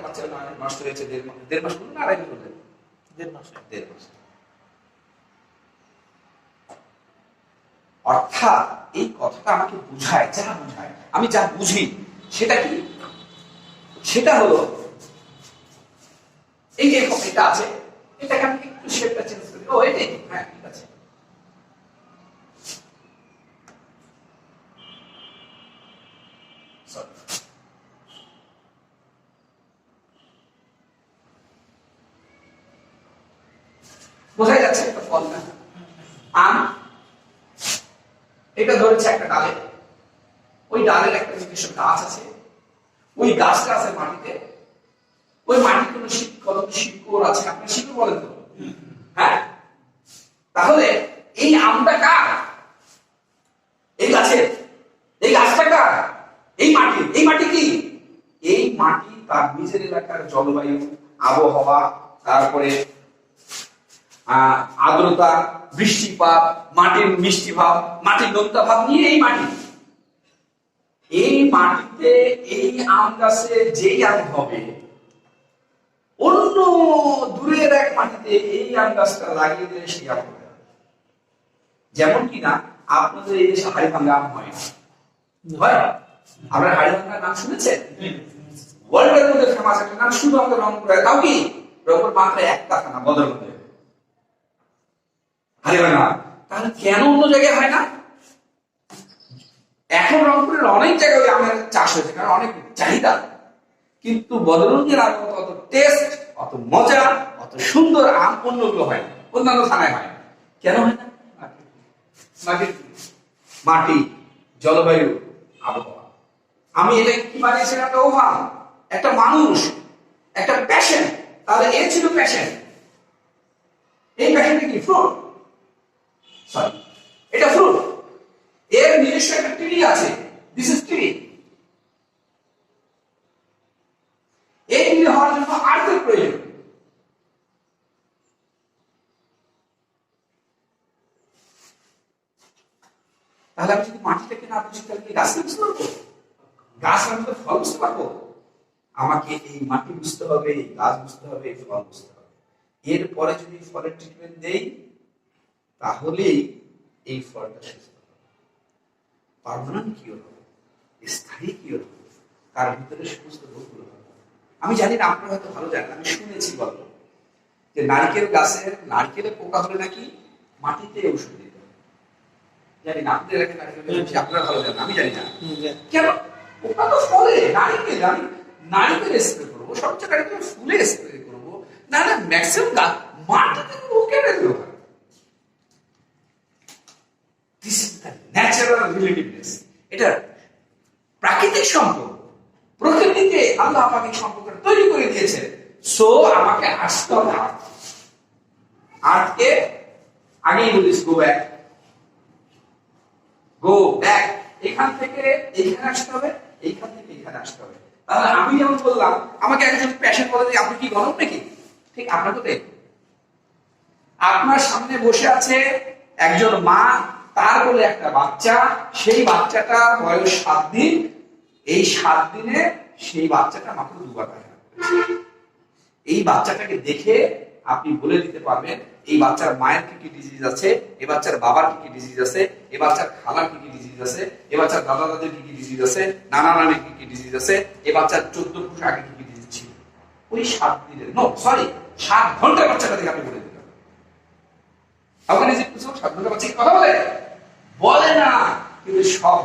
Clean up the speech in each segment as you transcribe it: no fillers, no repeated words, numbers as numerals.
একটা বাচ্চা নষ্ট হয়েছে 1.5 মাস বলুন না 2.5 মাস বললেন? 1.5 মাস। অর্থাৎ এই কথাটা আমাকে বুঝায়, আমি যা বুঝি সেটা কি? সেটা হলো এই যে এটা আছে, এটাকে আমি একটু শেপটা চেঞ্জ করি। ও এটাই, হ্যাঁ ঠিক আছে। বোঝাই যাচ্ছে একটা ফল না? আম, এটা ধরেছে একটা ডালে, ওই ডালের একটা নিজস্ব গাছ আছে, ওই গাছটা আছে মাটিতে, ওই মাটির কোনো শিকড় আছে, আপনার শিকড় বলেন তো? হ্যাঁ, তাহলে এই আমটা কার? এই গাছের। এই গাছটা কার? এই মাটি। এই মাটি কি? এই মাটি তার নিজের এলাকার জলবায়ু, আবহাওয়া, তারপরে আর্দ্রতা, বৃষ্টিপাত, মাটির মিষ্টি ভাব, মাটির নোনতা ভাব নিয়ে এই মাটি। এই মাটিতে এই আম গাছে যেই আম হবে, অন্য দূরের এক মাটিতে এই আম গাছটা লাগিয়ে দিলে সেই আম হবে। যেমন কিনা আপনাদের এই দেশে হাড়িভাঙ্গা আম হয়, আপনারা হাড়িভাঙ্গার নাম শুনেছেন? ওয়ার্ল্ডের মধ্যে ফেমাস একটা নাম, শুধু আমাদের রংপুরে। তাও কি রংপুর মাত্র একটা থানা বদর মধ্যে হাড়িভাঙ্গা। তাহলে কেন অন্য জায়গায় হয় না? এখন রংপুরের অনেক জায়গায় আমের চাষ হয়েছে, কারণ অনেক চাহিদা, কিন্তু বদরুদ্দিনের আম অত টেস্ট, অত মজা, অত সুন্দর আম অন্যগুলো হয় না, অন্যান্য থানায় হয় না। কেন হয় না? মাটি, জলবায়ু, আবহাওয়া। আমি এটা কি বানিয়েছিলাম? একটা ওভাম, একটা মানুষ, একটা প্যাশন। তাহলে এ ছিল প্যাশন। এই প্যাশনটা কি? ফ্রুট। সরি, এটা ফ্রুট। এর নিজস্ব একটা ট্রি আছে। This is tree. এই ট্রি হওয়ার জন্য আর্থের প্রয়োজন। তাহলে আমি যদি মাটিটাকে না বুঝি, তাহলে কি গাছ বুঝতে পারবো? গাছ আমি তো ফল বুঝতে পারবো? আমাকে এই মাটি বুঝতে হবে, এই গাছ বুঝতে হবে, এই ফল বুঝতে হবে। এরপরে যদি ফলের ট্রিটমেন্ট দেই, তাহলেই এই ফলটা সুস্থ হবে। পার্মানেন্ট কিওর হবে, স্থায়ী কিওর হবে, তার ভিতরে সমস্ত রোগগুলো হবে। আমি জানি না, আপনারা হয়তো ভালো জানেন, আমি শুনেছি গল্প যে নারকেল গাছের নারকেলের পোকা হলে নাকি মাটিতে ওষুধ দিতে হবে। জানি না আপনাদের এলাকায় নারকেল, আপনারা ভালো জানেন, আমি জানি না কেন। পোকা তো ফলে, নারকেল আমি নারকেল স্প্রে করবো, সব জায়গায় ফুলে স্প্রে করবো, না না ম্যাক্সিমাম গাছ মাটিতে কেটে দেবো। This is the natural relativeness. এটা প্রাকৃতিক সম্পর্ক, প্রকৃতিতে আল্লাহ আমাকে সম্পর্ক তৈরি করে দিয়েছে। সো আমাকে আসতে হবে আর্টকে। আগেই বলিস গো ব্যাক, গো ব্যাক। এখান থেকে এইখানে আসতে হবে, এইখান থেকে এখানে আসতে হবে। তাহলে আমি যেমন বললাম, আমাকে একজন প্যাশন বলে যে আপনি কি গরম নাকি, ঠিক আপনার তো আপনার সামনে বসে আছে একজন মা, তার বলে একটা বাচ্চা, সেই বাচ্চাটা বয়স 7 দিন। এই 7 দিনে সেই বাচ্চাটা মাত্র 2 বার পায়খানা করেছে। এই বাচ্চাটাকে দেখে আপনি বলে দিতে পারবেন এই বাচ্চার মায়ের কি কি ডিজিজ আছে, এই বাচ্চার বাবার কি কি ডিজিজ আছে, এই বাচ্চার খালার কি কি ডিজিজ আছে, এই বাচ্চার দাদা দাদির কি কি ডিজিজ আছে, নানা নানির কি কি ডিজিজ আছে, এই বাচ্চার 14 পুরুষ আগে কি কি ডিজিজ ছিল। ওই 7 দিনের 7 ঘন্টার বাচ্চাটা দেখে আপনি বলে দিতে পারবেন। 7 ঘন্টার বাচ্চা কথা বলে না, কিন্তু সব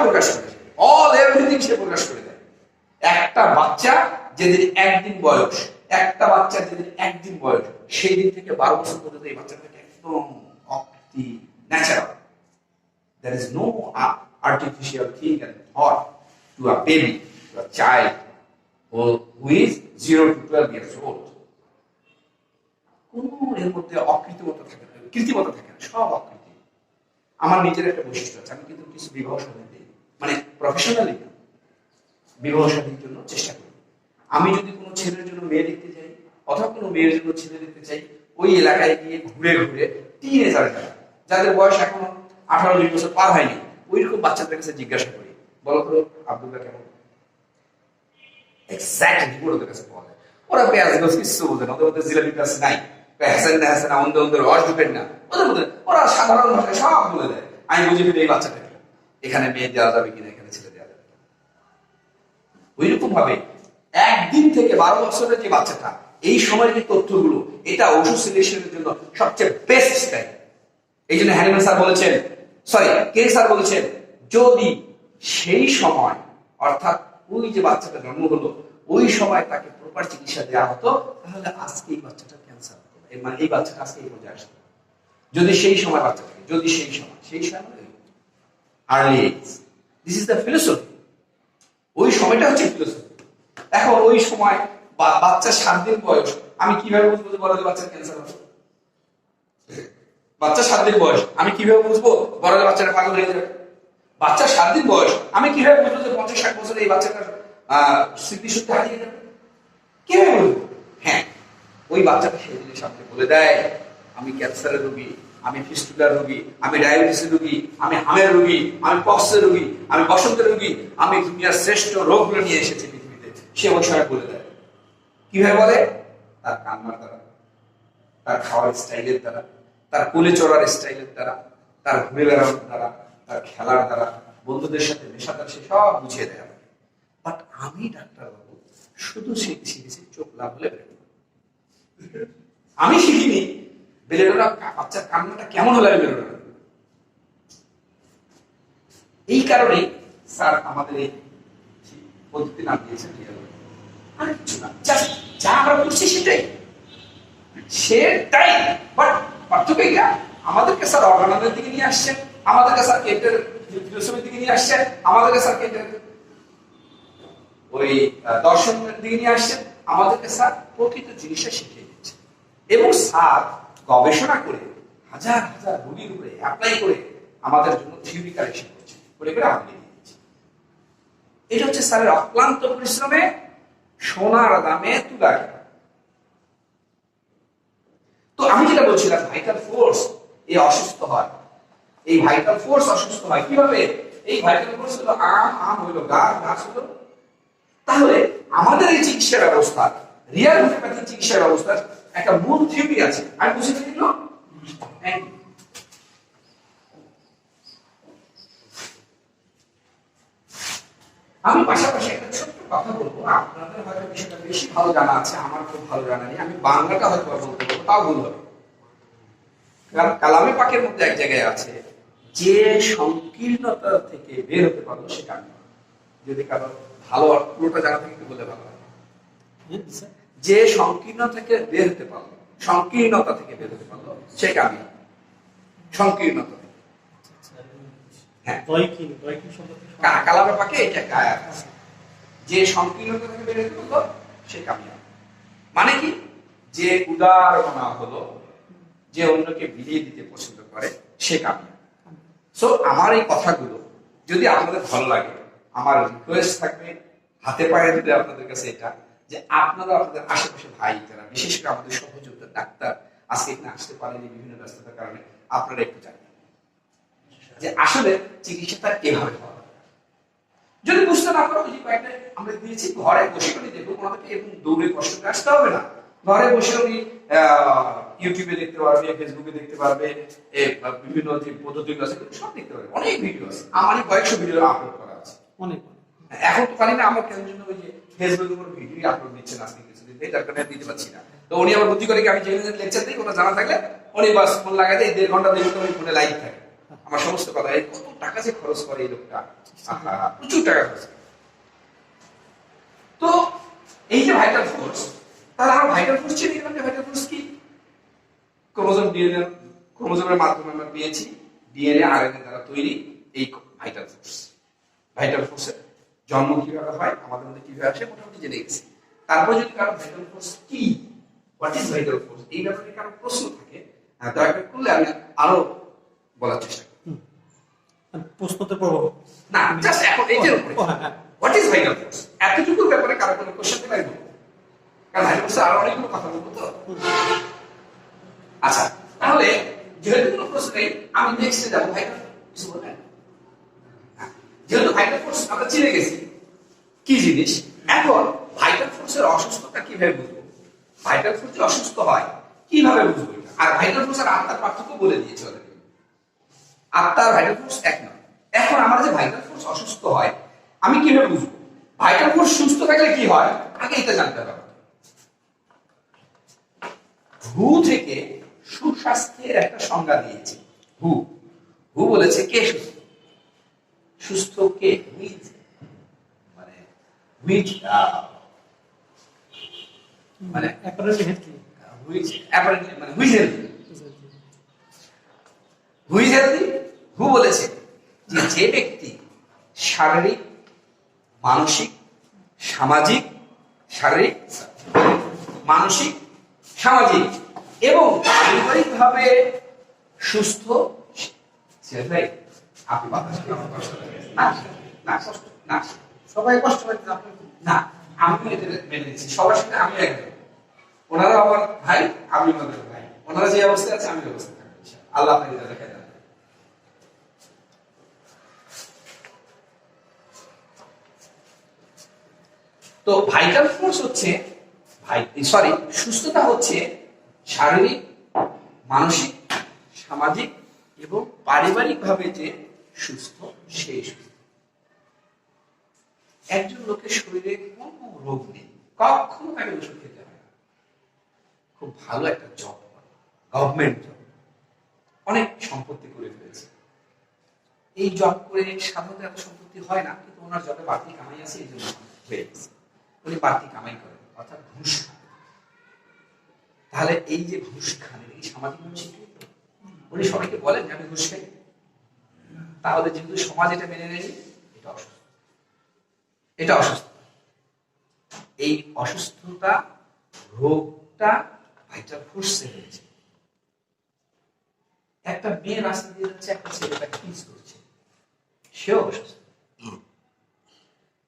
প্রকাশ করে, অল এভরিথিং সে প্রকাশ করে দেয়। একটা বাচ্চা যেদিন 1 দিন বয়স, একটা বাচ্চা যেদিন 1 দিন বয়স, সেই দিন থেকে 12 বছর পর্যন্ত এই বাচ্চাটাকে একদম অক্তি natural. There is no artificial thing and thought to a baby, to a child who is 0 to 12 years old. কোন এর মধ্যে অকৃত্রিমতা থাকে না, কৃত্রিমতা থাকে না, সব অকৃত্রিম। আমার নিজের একটা বৈশিষ্ট্য আছে, আমি কিন্তু কিছু বিবাহ সাধন দিই, মানে প্রফেশনালি বিবাহ সাধনের জন্য চেষ্টা করি। আমি যদি কোনো ছেলের জন্য মেয়ে দেখতে চাই, অথবা কোনো মেয়ের জন্য ছেলে দেখতে চাই, ওই এলাকায় গিয়ে ঘুরে ঘুরে টিনেজার যাদের বয়স এখনো 18-20 বছর পার হয়নি, ওইরকম বাচ্চাদের কাছে জিজ্ঞাসা করি, বলো তো আব্দুল্লাহ কেমন, এক্স্যাক্টলি ওদের কাছে পাওয়া যায়। ওরা পেঁয়াজ গাছ কিছু বোঝে না, ওদের মধ্যে জিলাপি গাছ নাই, হাসান না হাসান অন্ধ অন্ধ রস ঢুকেন না ওদের মধ্যে, ওরা সাধারণ ভাষায় সব বলে দেয়। আমি বুঝে ফেলি এই বাচ্চাটাকে এখানে মেয়ে দেওয়া যাবে কিনা, এখানে ছেলে দেওয়া যাবে। ওই রকম ভাবে একদিন থেকে 12 বছরের যে বাচ্চাটা, এই সময়ের যে তথ্যগুলো, এটা ওষুধ সিলেকশনের জন্য সবচেয়ে বেস্ট টাইম। এই জন্য হ্যানিম্যান স্যার বলেছেন, সরি কেন স্যার বলেছেন, যদি সেই সময় অর্থাৎ ওই যে বাচ্চাটা জন্ম হলো ওই সময় তাকে প্রপার চিকিৎসা দেওয়া হতো, তাহলে আজকে এই বাচ্চাটা ক্যান্সার হতো, মানে এই বাচ্চাটা আজকে এই পর্যায়ে আসতো। যদি সেই সময় বাচ্চাটাকে, যদি সেই সময় early age, this is the philosophy. ওই সময়টা হচ্ছে ফিলোসফি। এখন ওই সময় বাচ্চা 7 দিন বয়স, আমি কিভাবে বুঝবো যে বড় বাচ্চার ক্যান্সার হবে? বাচ্চা 7 দিন বয়স, আমি কিভাবে বুঝবো বড় বাচ্চাটা পাগল হয়ে যাবে? বাচ্চা 7 দিন বয়স, আমি কিভাবে বুঝবো যে 50-60 বছরে এই বাচ্চাটার স্মৃতিশক্তি হারিয়ে যাবে? কিভাবে বুঝবো? হ্যাঁ, ওই বাচ্চাটা সেই জিনিস আপনি বলে দেয়, আমি ক্যান্সারের রোগী, আমি ফিস্টুলার রোগী, আমি ডায়াবেটিসের রোগী, আমি হামের রোগী, আমি পক্সের রোগী, আমি বসন্তের রোগী, আমি দুনিয়ার শ্রেষ্ঠ রোগগুলো নিয়ে এসেছি পৃথিবীতে। সে ওই সময় বলে দেয়। কিভাবে বলে? তার কান্নার দ্বারা, তার খাওয়ার স্টাইলের দ্বারা, তার কোলে চড়ার স্টাইলের দ্বারা, তার ঘুরে বেড়ানোর দ্বারা, তার খেলার দ্বারা, বন্ধুদের সাথে মেশা দ্বারা সে সব বুঝিয়ে দেয় আমাকে। বাট আমি ডাক্তারবাবু শুধু শিখেছি চোখ লাভ হলে বেরোনো। আমি শিখিনি বেলেডোরা বাচ্চার কান্নাটা কেমন হলে বেরোনো। এই কারণে স্যার আমাদের এই পদ্ধতি নাম দিয়েছেন আর কিছু না, জাস্ট যা আমরা করছি সেটাই। বাট পার্থক্য এটা, আমাদেরকে স্যার অর্গানাইজের দিকে নিয়ে আসছেন, আমাদেরকে স্যার কেন্দ্রের ফিলোসফির দিকে নিয়ে আসছেন, আমাদেরকে স্যার কেন্দ্রের ওই দর্শনের দিকে নিয়ে আসছেন, আমাদেরকে স্যার প্রকৃত জিনিসটা শিখিয়ে দিচ্ছেন। এবং স্যার গবেষণা করে হাজার হাজার রোগীর উপরে অ্যাপ্লাই করে আমাদের জন্য থিওরি কালেকশন করছে, করে করে আমাদের দিয়ে দিচ্ছে। এটা হচ্ছে স্যারের অক্লান্ত পরিশ্রমে সোনার দামে তুলা। তো আমি যেটা বলছিলাম, ভাইটাল ফোর্স এই অসুস্থ হয়, এই ভাইটাল ফোর্স অসুস্থ হয় কিভাবে? এই ভাইটাল ফোর্স হলো আম হইলো গাছ হলো। তাহলে আমাদের এই চিকিৎসা ব্যবস্থা, রিয়াল হোমিওপ্যাথি চিকিৎসা ব্যবস্থার একটা মূল থিওরি আছে, আমি বুঝে দিল। আমি পাশাপাশি একটা ছোট্ট কথা বলবো, আপনাদের হয়তো বিষয়টা বেশি ভালো জানা আছে, আমার খুব ভালো জানা নেই, আমি বাংলাটা হয়তো বলতে পারবো, তাও ভুল হবে। কারণ কালামে পাকের মধ্যে এক জায়গায় আছে, যে সংকীর্ণতা থেকে বের হতে পারলো সে কামিয়াব। যদি কারো ভালো পুরোটা জানা থেকে একটু বলে ভালো হয়। যে সংকীর্ণতা থেকে বের হতে পারলো, সংকীর্ণতা থেকে বের হতে পারলো সে কামিয়াব। সংকীর্ণতা থেকে, হ্যাঁ, কালামে পাকে এটা একটা আয়াত আছে, যে সংকীর্ণতা থেকে বের হতে পারলো সে কামিয়াব। মানে কি? যে উদার মনা হলো, যে অন্যকে বিলিয়ে দিতে পছন্দ করে সে কামিয়াব। সো আমার এই কথাগুলো যদি আপনাদের ভালো লাগে, আমার রিকোয়েস্ট থাকবে হাতে পায়ে দিলে আপনাদের কাছে এটা, যে আপনারা আপনাদের আশেপাশে ভাই যারা, বিশেষ করে আমাদের সহযোগিতা ডাক্তার আজকে এখানে আসতে পারেনি বিভিন্ন ব্যস্ততার কারণে, আপনারা একটু জানেন যে আসলে চিকিৎসাটা এভাবে হয়। যদি বুঝতে না পারো, যে কয়েকটা আমরা দিয়েছি, ঘরে বসে করে দেখবো, ওনাদেরকে এরকম দৌড়ে কষ্ট করে আসতে হবে না। ঘরে বসে উনি ইউটিউবে দেখতে পারবে, ফেসবুকে দেখতে পারবে, বিভিন্ন যে পদ্ধতিগুলো আছে সব দেখতে পারবে। অনেক ভিডিও আছে, আমারই কয়েকশো ভিডিও আপলোড করা আছে। অনেক এখন তো পারি না, আমার কেন জন্য ওই যে ফেসবুকে কোনো ভিডিও আপলোড দিচ্ছেন আজকে কিছুদিন, তার কারণে দিতে পারছি না। তো উনি আবার বুদ্ধি করে কি, আমি যেখানে লেকচার দিই কোনো জানা থাকলে উনি বাস ফোন লাগাতে 1.5 ঘন্টা দেখতে উনি ফোনে লাইভ থাকে, আমার সমস্ত কথা। কত টাকা যে খরচ করে এই লোকটা, প্রচুর টাকা খরচ। তো এই যে ভাইটাল ফোর্স, তাহলে আমরা ভাইটাল ফোর্স চিনি না। ভাইটাল ফোর্স কি? ক্রোমোজোম ডিএনএ, ক্রোমোজোমের মাধ্যমে আমরা পেয়েছি, ডিএনএ আরএনএ দ্বারা তৈরি এই ভাইটাল ফোর্স। ভাইটাল ফোর্সের জন্ম কিভাবে হয়, আমাদের মধ্যে কিভাবে আসে, মোটামুটি জেনে গেছি। তারপর যদি কারো ভাইটাল ফোর্স কি, হোয়াট ইজ ভাইটাল ফোর্স, এই ব্যাপারে কারো প্রশ্ন থাকে, দয়া করে করলে আমি আরো বলার চেষ্টা করি। প্রশ্নতে পড়ব না, জাস্ট এখন এইটার উপরে হোয়াট ইজ ভাইটাল ফোর্স, এতটুকুর ব্যাপারে কারো কোনো কোশ্চেন থাকলে আমি বলবো, কারণ ভাইটাল ফোর্সে আরো অনেকগুলো কথা বলবো তো। আচ্ছা, তাহলে যেহেতু কোনো প্রশ্ন নেই, আমি নেক্সটে যাবো। ভাইটাল কিছু বলবেন? যেহেতু ভাইটাল ফোর্স আমরা চিনে গেছি কি জিনিস, এখন ভাইটাল ভাইটাল ফোর্সের অসুস্থতা কিভাবে বুঝবো? ভাইটাল ফোর্স যে অসুস্থ হয় কিভাবে বুঝবো? আর ভাইটাল ফোর্স আর আত্মার পার্থক্য বলে দিয়েছে অলরেডি। আত্মার ভাইটাল ফোর্স এক নয়। এখন আমার যে ভাইটাল ফোর্স অসুস্থ হয় আমি কিভাবে বুঝবো? ভাইটাল ফোর্স সুস্থ থাকলে কি হয় আগে এটা জানতে হবে। হু থেকে সুস্বাস্থ্যের একটা সংজ্ঞা দিয়েছে। হু হু বলেছে কে সুস্থ? সুস্থ কে? উইথ মানে উইথ মানে অ্যাপারেন্টলি হেলথি। হুইচ অ্যাপারেন্টলি মানে which healthy. Which healthy? Who বলেছে যে যে ব্যক্তি শারীরিক, মানসিক, সামাজিক, শারীরিক, মানসিক, সামাজিক এবং পারিবারিকভাবে সুস্থ। ভাই আপনি বাতাস না না না সবাই কষ্ট পাচ্ছে আপনি না, আমি এটা মেনে নিচ্ছি সবার সাথে আমি একদম। ওনারা আমার ভাই, আমি ওনাদের ভাই। ওনারা যে অবস্থায় আছে আমি ওই অবস্থায় থাকবো। আল্লাহ আপনাকে এটা দেখায় দেন। তো ভাইটাল ফোর্স হচ্ছে সুস্থতা হচ্ছে শারীরিক, মানসিক, সামাজিক এবং পারিবারিক ভাবে যে সুস্থ সেই সুস্থ। একজন লোকের শরীরে কোনো রোগ নেই, কখনো তাকে ওষুধ খেতে হয় না, খুব ভালো একটা জব করে, গভর্নমেন্ট জব, অনেক সম্পত্তি করে ফেলেছে। এই জব করে সাধারণত এত সম্পত্তি হয় না, কিন্তু ওনার জবে বাড়তি কামাই আছে, এই জন্য হয়ে গেছে। উনি বাড়তি কামাই করেন, অর্থাৎ ঘুষ খান। তাহলে এই যে ঘুষ খান এই সামাজিক স্বীকৃত। উনি সবাইকে বলেন যে আমি ঘুষ খাই, তাহলে যেহেতু সমাজ এটা মেনে নেয়নি, এটা অসুস্থ। এটা অসুস্থ। এই অসুস্থতা রোগটা ভাইটাল ফোর্সে হয়েছে। একটা মেয়ে রাস্তা দিয়ে যাচ্ছে, একটা ছেলে তাকে কিস করছে, সেও অসুস্থ।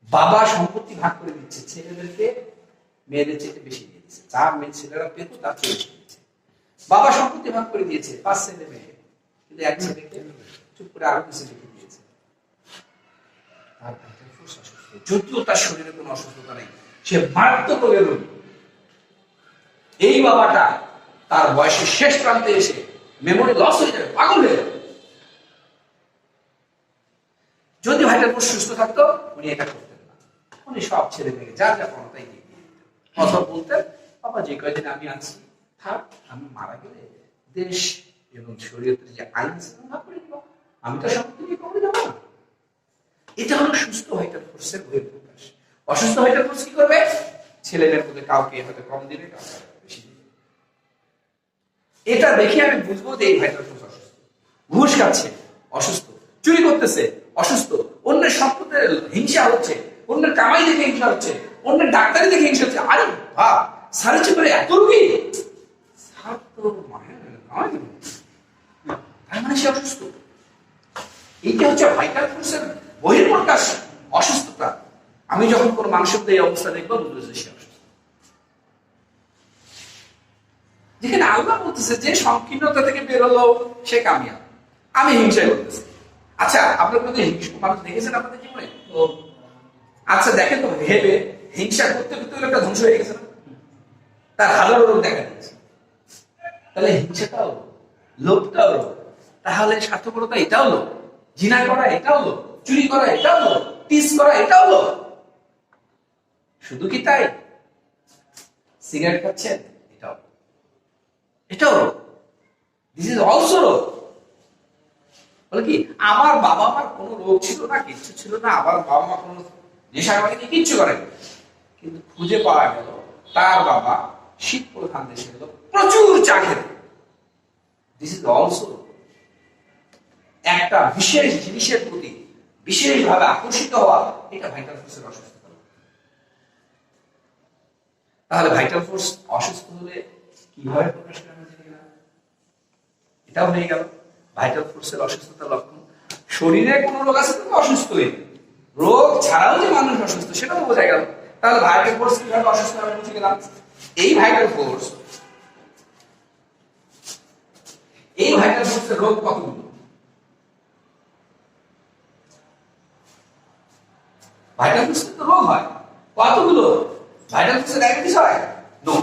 বাবা সম্পত্তি ভাগ করে দিচ্ছে, ছেলেদেরকে মেয়েদের চেয়ে বেশি দিয়ে দিচ্ছে, যার মেয়ে ছেলেরা পেত তার চেয়ে বেশি দিচ্ছে। বাবা সম্পত্তি ভাগ করে দিয়েছে 5 ছেলে মেয়ে, কিন্তু এক ছেলেকে চুপ করে আরো কিছু লিখে দিয়েছে। তার ভাইটাল ফোর্স অসুস্থ, যদিও তার শরীরে কোনো অসুস্থতা নেই, সে মারাত্মক রোগের রোগী। এই বাবাটা তার বয়সের শেষ প্রান্তে এসে মেমোরি লস হয়ে যাবে, পাগল হয়ে যাবে। যদি ভাইটাল ফোর্স সুস্থ থাকতো উনি এটা করতেন না, উনি সব ছেলে মেয়ে যা যা ক্ষমতাই দিয়ে দিতেন। অথবা বলতেন বাবা যে কয়দিন আমি আছি থাক, আমি মারা গেলে দেশ এবং শরীয়তের যে আইন আছে ভাগ করে দিব, আমি তো সম্পত্তি নিয়ে কমে যাবো না। এটা হলো সুস্থ ভাইটাল ফোর্সের বহিঃপ্রকাশ। অসুস্থ ভাইটাল ফোর্স কি করবে? ছেলেদের মধ্যে কাউকে হয়তো কম দিবে, কাউকে বেশি দিবে। এটা দেখে আমি বুঝবো যে এই ভাইটাল ফোর্স অসুস্থ। ঘুষ খাচ্ছে অসুস্থ, চুরি করতেছে অসুস্থ, অন্যের সম্পদের হিংসা হচ্ছে, অন্যের কামাই দেখে হিংসা হচ্ছে, অন্যের ডাক্তারি দেখে হিংসা হচ্ছে। আরে বাহ, সাড়ে চেপে এত রোগী, স্যার তো তার মানে সে অসুস্থ। এইটা হচ্ছে ভাইটাল ফোর্সের বহিঃপ্রকাশ, অসুস্থতা। আমি যখন কোনো মানুষের এই অবস্থা দেখবো বুঝবো যে সে অসুস্থ। যেখানে আল্লাহ বলতেছে যে সংকীর্ণতা থেকে বেরোলো সে কামিয়াব, আমি হিংসায় করতেছি। আচ্ছা, আপনার মধ্যে হিংসুক মানুষ দেখেছেন আপনাদের জীবনে? আচ্ছা দেখেন তো, ভেবে হিংসা করতে করতে একটা ধ্বংস হয়ে গেছে না, তার হাজারো রোগ দেখা দিচ্ছে। তাহলে হিংসাটাও লোভটাও লোভ, তাহলে স্বার্থপরতা এটাও লোভ, জিনা করা এটাও লোভ, চুরি করা এটাও লোভ, টিস করা এটাও লোভ। শুধু কি তাই? সিগারেট খাচ্ছেন এটাও, এটাও লোভ। দিস ইজ অলসো লোভ। বলে কি আমার বাবা মার কোনো রোগ ছিল না, কিচ্ছু ছিল না, আবার বাবা মা কোনো নেশা করেনি, কিচ্ছু করেনি, কিন্তু খুঁজে পাওয়া গেল তার বাবা শীত প্রধান দেশে গেল প্রচুর চা খেতে। দিস ইজ অলসো একটা বিশেষ জিনিসের প্রতি বিশেষভাবে আকর্ষিত হওয়া, এটা ভাইটাল ফোর্সের অসুস্থতা। তাহলে ভাইটাল ফোর্স অসুস্থ হলে কিভাবে প্রকাশ করে আমরা জানি না, এটাও হয়ে গেল ভাইটাল ফোর্সের অসুস্থতার লক্ষণ। শরীরে কোনো রোগ আছে তো অসুস্থ হয়ে, রোগ ছাড়াও যে মানুষ অসুস্থ সেটাও বোঝা গেল। তাহলে ভাইটাল ফোর্স কিভাবে অসুস্থ হবে বুঝে গেলাম। এই ভাইটাল ফোর্সের রোগ কতগুলো? ভাইটাল ফোর্সের তো রোগ হয় কতগুলো? ভাইটাল ফোর্সে ডায়াবেটিস হয়? নো।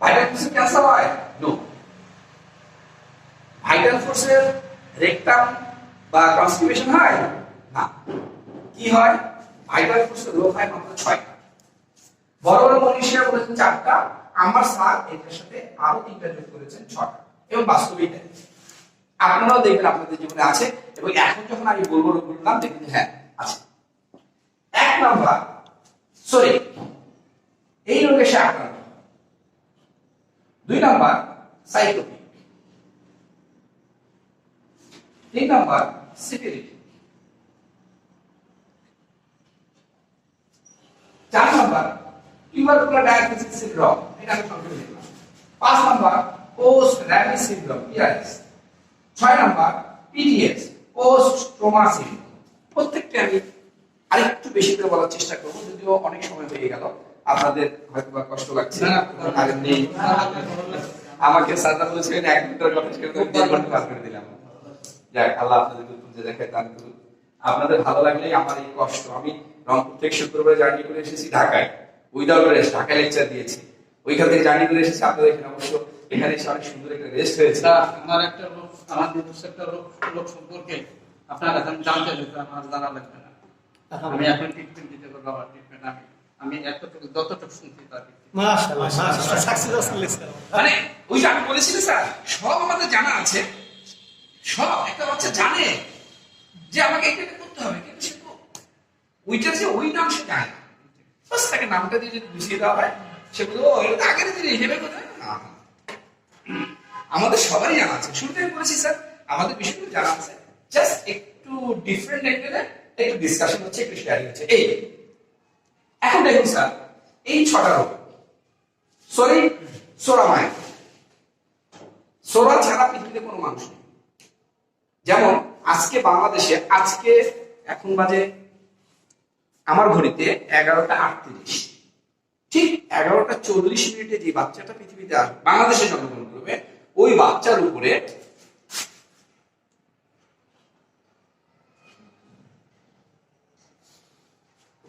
ভাইটাল ফোর্সে ক্যান্সার হয়? নো। ভাইটাল ফোর্সের রেকটাম বা কনস্টিপেশন হয়? না। কি হয়? ভাইটাল ফোর্সের রোগ হয় মাত্র 6টা। বড় বড় মনীষীরা বলেছেন 4টা, আমার স্যার এটার সাথে আরো 3টা যোগ করেছেন 6টা, এবং বাস্তবিক তাই। আপনারাও দেখবেন আপনাদের জীবনে আছে, এবং এখন যখন আমি বললাম দেখবেন হ্যাঁ আছে। 1 নাম্বার, সরি, এই রোগে সে আক্রান্ত। 2 নাম্বার, সাইটোপিক। 3 number, syphilis. 4 number, tubercular diagnosis syndrome, এটা আমি সংক্ষেপে লিখলাম। 5 number, post rabies syndrome, PRS. 6 number, PTS, post trauma syndrome. প্রত্যেকটা আমি আরেকটু বেশি করে বলার চেষ্টা করব, যদিও অনেক সময় হয়ে গেল, আপনাদের হয়তো বা কষ্ট লাগছে। কারণ নেই, আমাকে স্যাররা বলেছিলেন 1 মিনিটের কথা, সেটা আমি 1.5 ঘন্টা পাস করে দিলাম। যাক, আল্লাহ আপনাদেরকে উত্তম যে দেখায় দান করুন। আপনাদের ভালো লাগলেই আমার এই কষ্ট। আমি রংপুর থেকে শুক্রবার জার্নি করে এসেছি ঢাকায়, উইদাউট রেস্ট, ঢাকায় লেকচার দিয়েছি। ওইখান থেকে জার্নি করে এসেছি আপনাদের এখানে, অবশ্য এখানে এসে অনেক সুন্দর একটা রেস্ট হয়েছে। আমার একটা লোক, আমার নিজস্ব একটা লোক সম্পর্কে আপনার এখন জানতে চাইতে আমার জানা লাগবে না। আমি এখন ট্রিটমেন্ট দিতে পারবো, আমার ট্রিটমেন্ট আমি এতটুকু যতটুকু শুনছি তার মাশাআল্লাহ মাশাআল্লাহ সাকসেস। মানে ওই যে আমি বলেছিলাম স্যার, সব আমাদের জানা আছে, সব একটা বাচ্চা জানে যে আমাকে এটা করতে হবে, কিন্তু সে তো ওইটা যে ওই নাম সে জানে না। বাস তাকে নামটা দিয়ে যদি বুঝিয়ে দেওয়া হয়, সেগুলো আগের দিনে হিসেবে কোথায় না। আমাদের সবারই জানা আছে, শুরুতে আমি বলেছি স্যার আমাদের বিষয়গুলো জানা আছে, জাস্ট একটু ডিফারেন্ট অ্যাঙ্গেলে একটু ডিসকাশন হচ্ছে, একটু শেয়ারিং হচ্ছে। এই এখন দেখুন স্যার, এই 6টা রোগ, সরি, সোরামায়, সোরা ছাড়া পৃথিবীতে কোনো মানুষ নেই। যেমন আজকে বাংলাদেশে, আজকে এখন বাজে আমার ঘড়িতে 11টা 38, ঠিক 11টা 40 যে বাচ্চাটা পৃথিবীতে আসবে, বাংলাদেশে জন্মগ্রহণ করবে, ওই বাচ্চার উপরে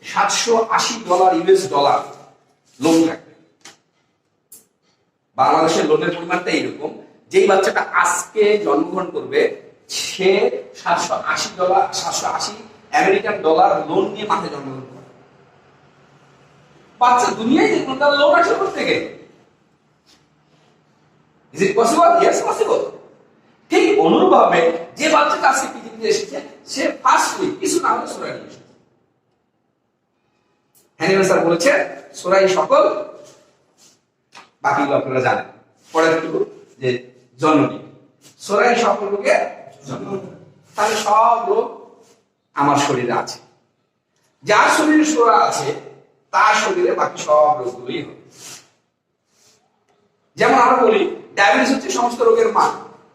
$780 US লোন থাকবে। বাংলাদেশের লোনের পরিমাণটা এইরকম, যেই বাচ্চাটা আজকে জন্মগ্রহণ করবে সে $780 আমেরিকান ডলার লোন নিয়ে মাঠে জন্মগ্রহণ করবে। বাচ্চা দুনিয়ায় দেখুন তার লোন আসে থেকে। Is it possible? Yes possible. ঠিক অনুরূপভাবে যে বাচ্চাটা আজকে পৃথিবীতে এসেছে, সে ফার্স্টলি কিছু না হলে সূরা নিয়ে এসেছে। হ্যানিম্যান স্যার বলেছে সূরাই সকল, বাকিগুলো আপনারা জানেন। পরের একটু যে জননী, সূরাই সকল রোগের জননী। তাহলে সব রোগ আমার শরীরে আছে, যার শরীরে সূরা আছে তার শরীরে বাকি সব রোগগুলোই হবে। যেমন আমরা বলি ডায়াবেটিস হচ্ছে সমস্ত রোগের মা।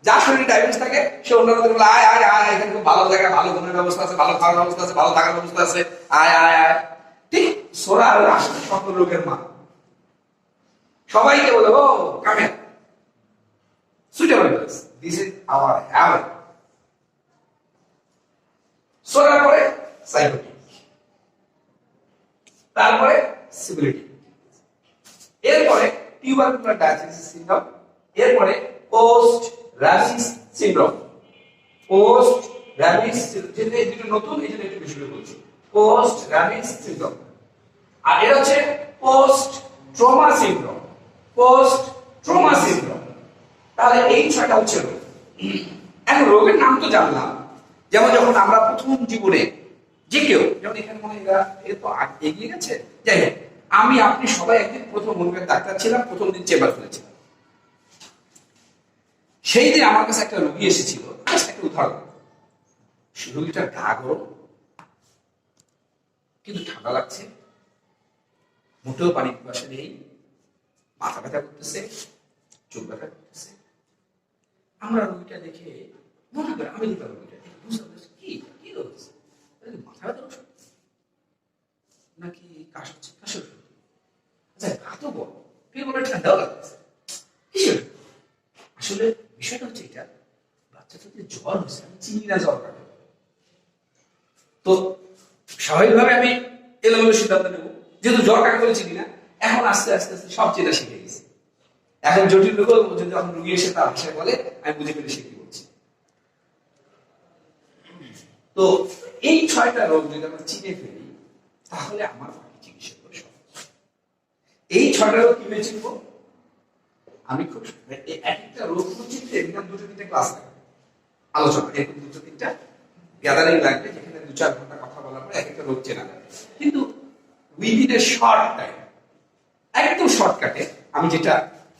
যার শরীরে ডায়াবেটিস থাকে সে অন্যদের বলে আয় আয় আয়, এখানে খুব ভালো জায়গা, ভালো ঘুমের ব্যবস্থা আছে, ভালো খাওয়ার ব্যবস্থা আছে, ভালো থাকার ব্যবস্থা আছে, আয় আয় আয়। ঠিক সূরা আসলে সকল রোগের মা। সবাইকে বলে ও কামে suitable, this is our habit. সূরার পরে সাইকোটিক, তারপরে সিভিলিটি, এরপরে টিউবারকুলার ডায়াগনোসিস সিনড্রোম, এরপরে post rabies syndrome. Post rabies, যেটা দুটো নতুন, এই জন্য একটু বেশি করে বলছি, পোস্ট র্যাবিস সিনড্রোম। আর এটা হচ্ছে post trauma syndrome. Post trauma syndrome. তাহলে এই 6টা হচ্ছে রোগ। এখন রোগের নাম তো জানলাম, যেমন যখন আমরা প্রথম জীবনে যে কেউ, যেমন এখানে মনে হয় এ তো এগিয়ে গেছে, যাই হোক, আমি আপনি সবাই একদিন প্রথম মনোবিজ্ঞান ডাক্তার ছিলাম, প্রথম দিন চেম্বার খুলেছিলাম। সেই দিন আমার কাছে একটা রোগী এসেছিল, একটা উদাহরণ, রোগীটার গা গরম, কিন্তু ঠান্ডা লাগছে, মোটেও পানি পিপাসা নেই, মাথা ব্যথা করতেছে, চোখ ব্যথা করতেছে। আমরা রোগীটা দেখে মনে করি, আমি দেখলাম রোগীটা কি কি হচ্ছে, মাথা ব্যথা ওষুধ নাকি কাশ হচ্ছে, কাশের ওষুধ, আচ্ছা হাতও বড়, ফির বলে ঠান্ডাও লাগতেছে, কিসের? আসলে বিষয়টা হচ্ছে এটা, বাচ্চাটা যে জ্বর হয়েছে, আমি চিনি না জ্বর কাটে। তো স্বাভাবিকভাবে আমি এলোমেলো সিদ্ধান্ত নেব, যেহেতু জ্বর কাকে বলে চিনি না। এখন আস্তে আস্তে আস্তে সব চেনা শিখে গেছে। এখন জটিল রোগ যদি যখন রুগী এসে তার ভাষায় বলে, আমি বুঝে ফেলে সে কি বলছে। তো এই 6টা রোগ যদি আমরা চিনে ফেলি, তাহলে আমার বাকি চিকিৎসা করে সহজ। এই 6টা রোগ কিভাবে চিনবো? আমি খুব এক একটা রোগ চিনতে এরকম 2-3টা ক্লাস লাগবে, আলোচনা এরকম 2-3টা গ্যাদারিং লাগবে, যেখানে 2-4 ঘন্টা কথা বলার পর এক একটা রোগ চেনা যাবে। কিন্তু উইদিন এ শর্ট টাইম, একদম শর্টকাটে আমি যেটা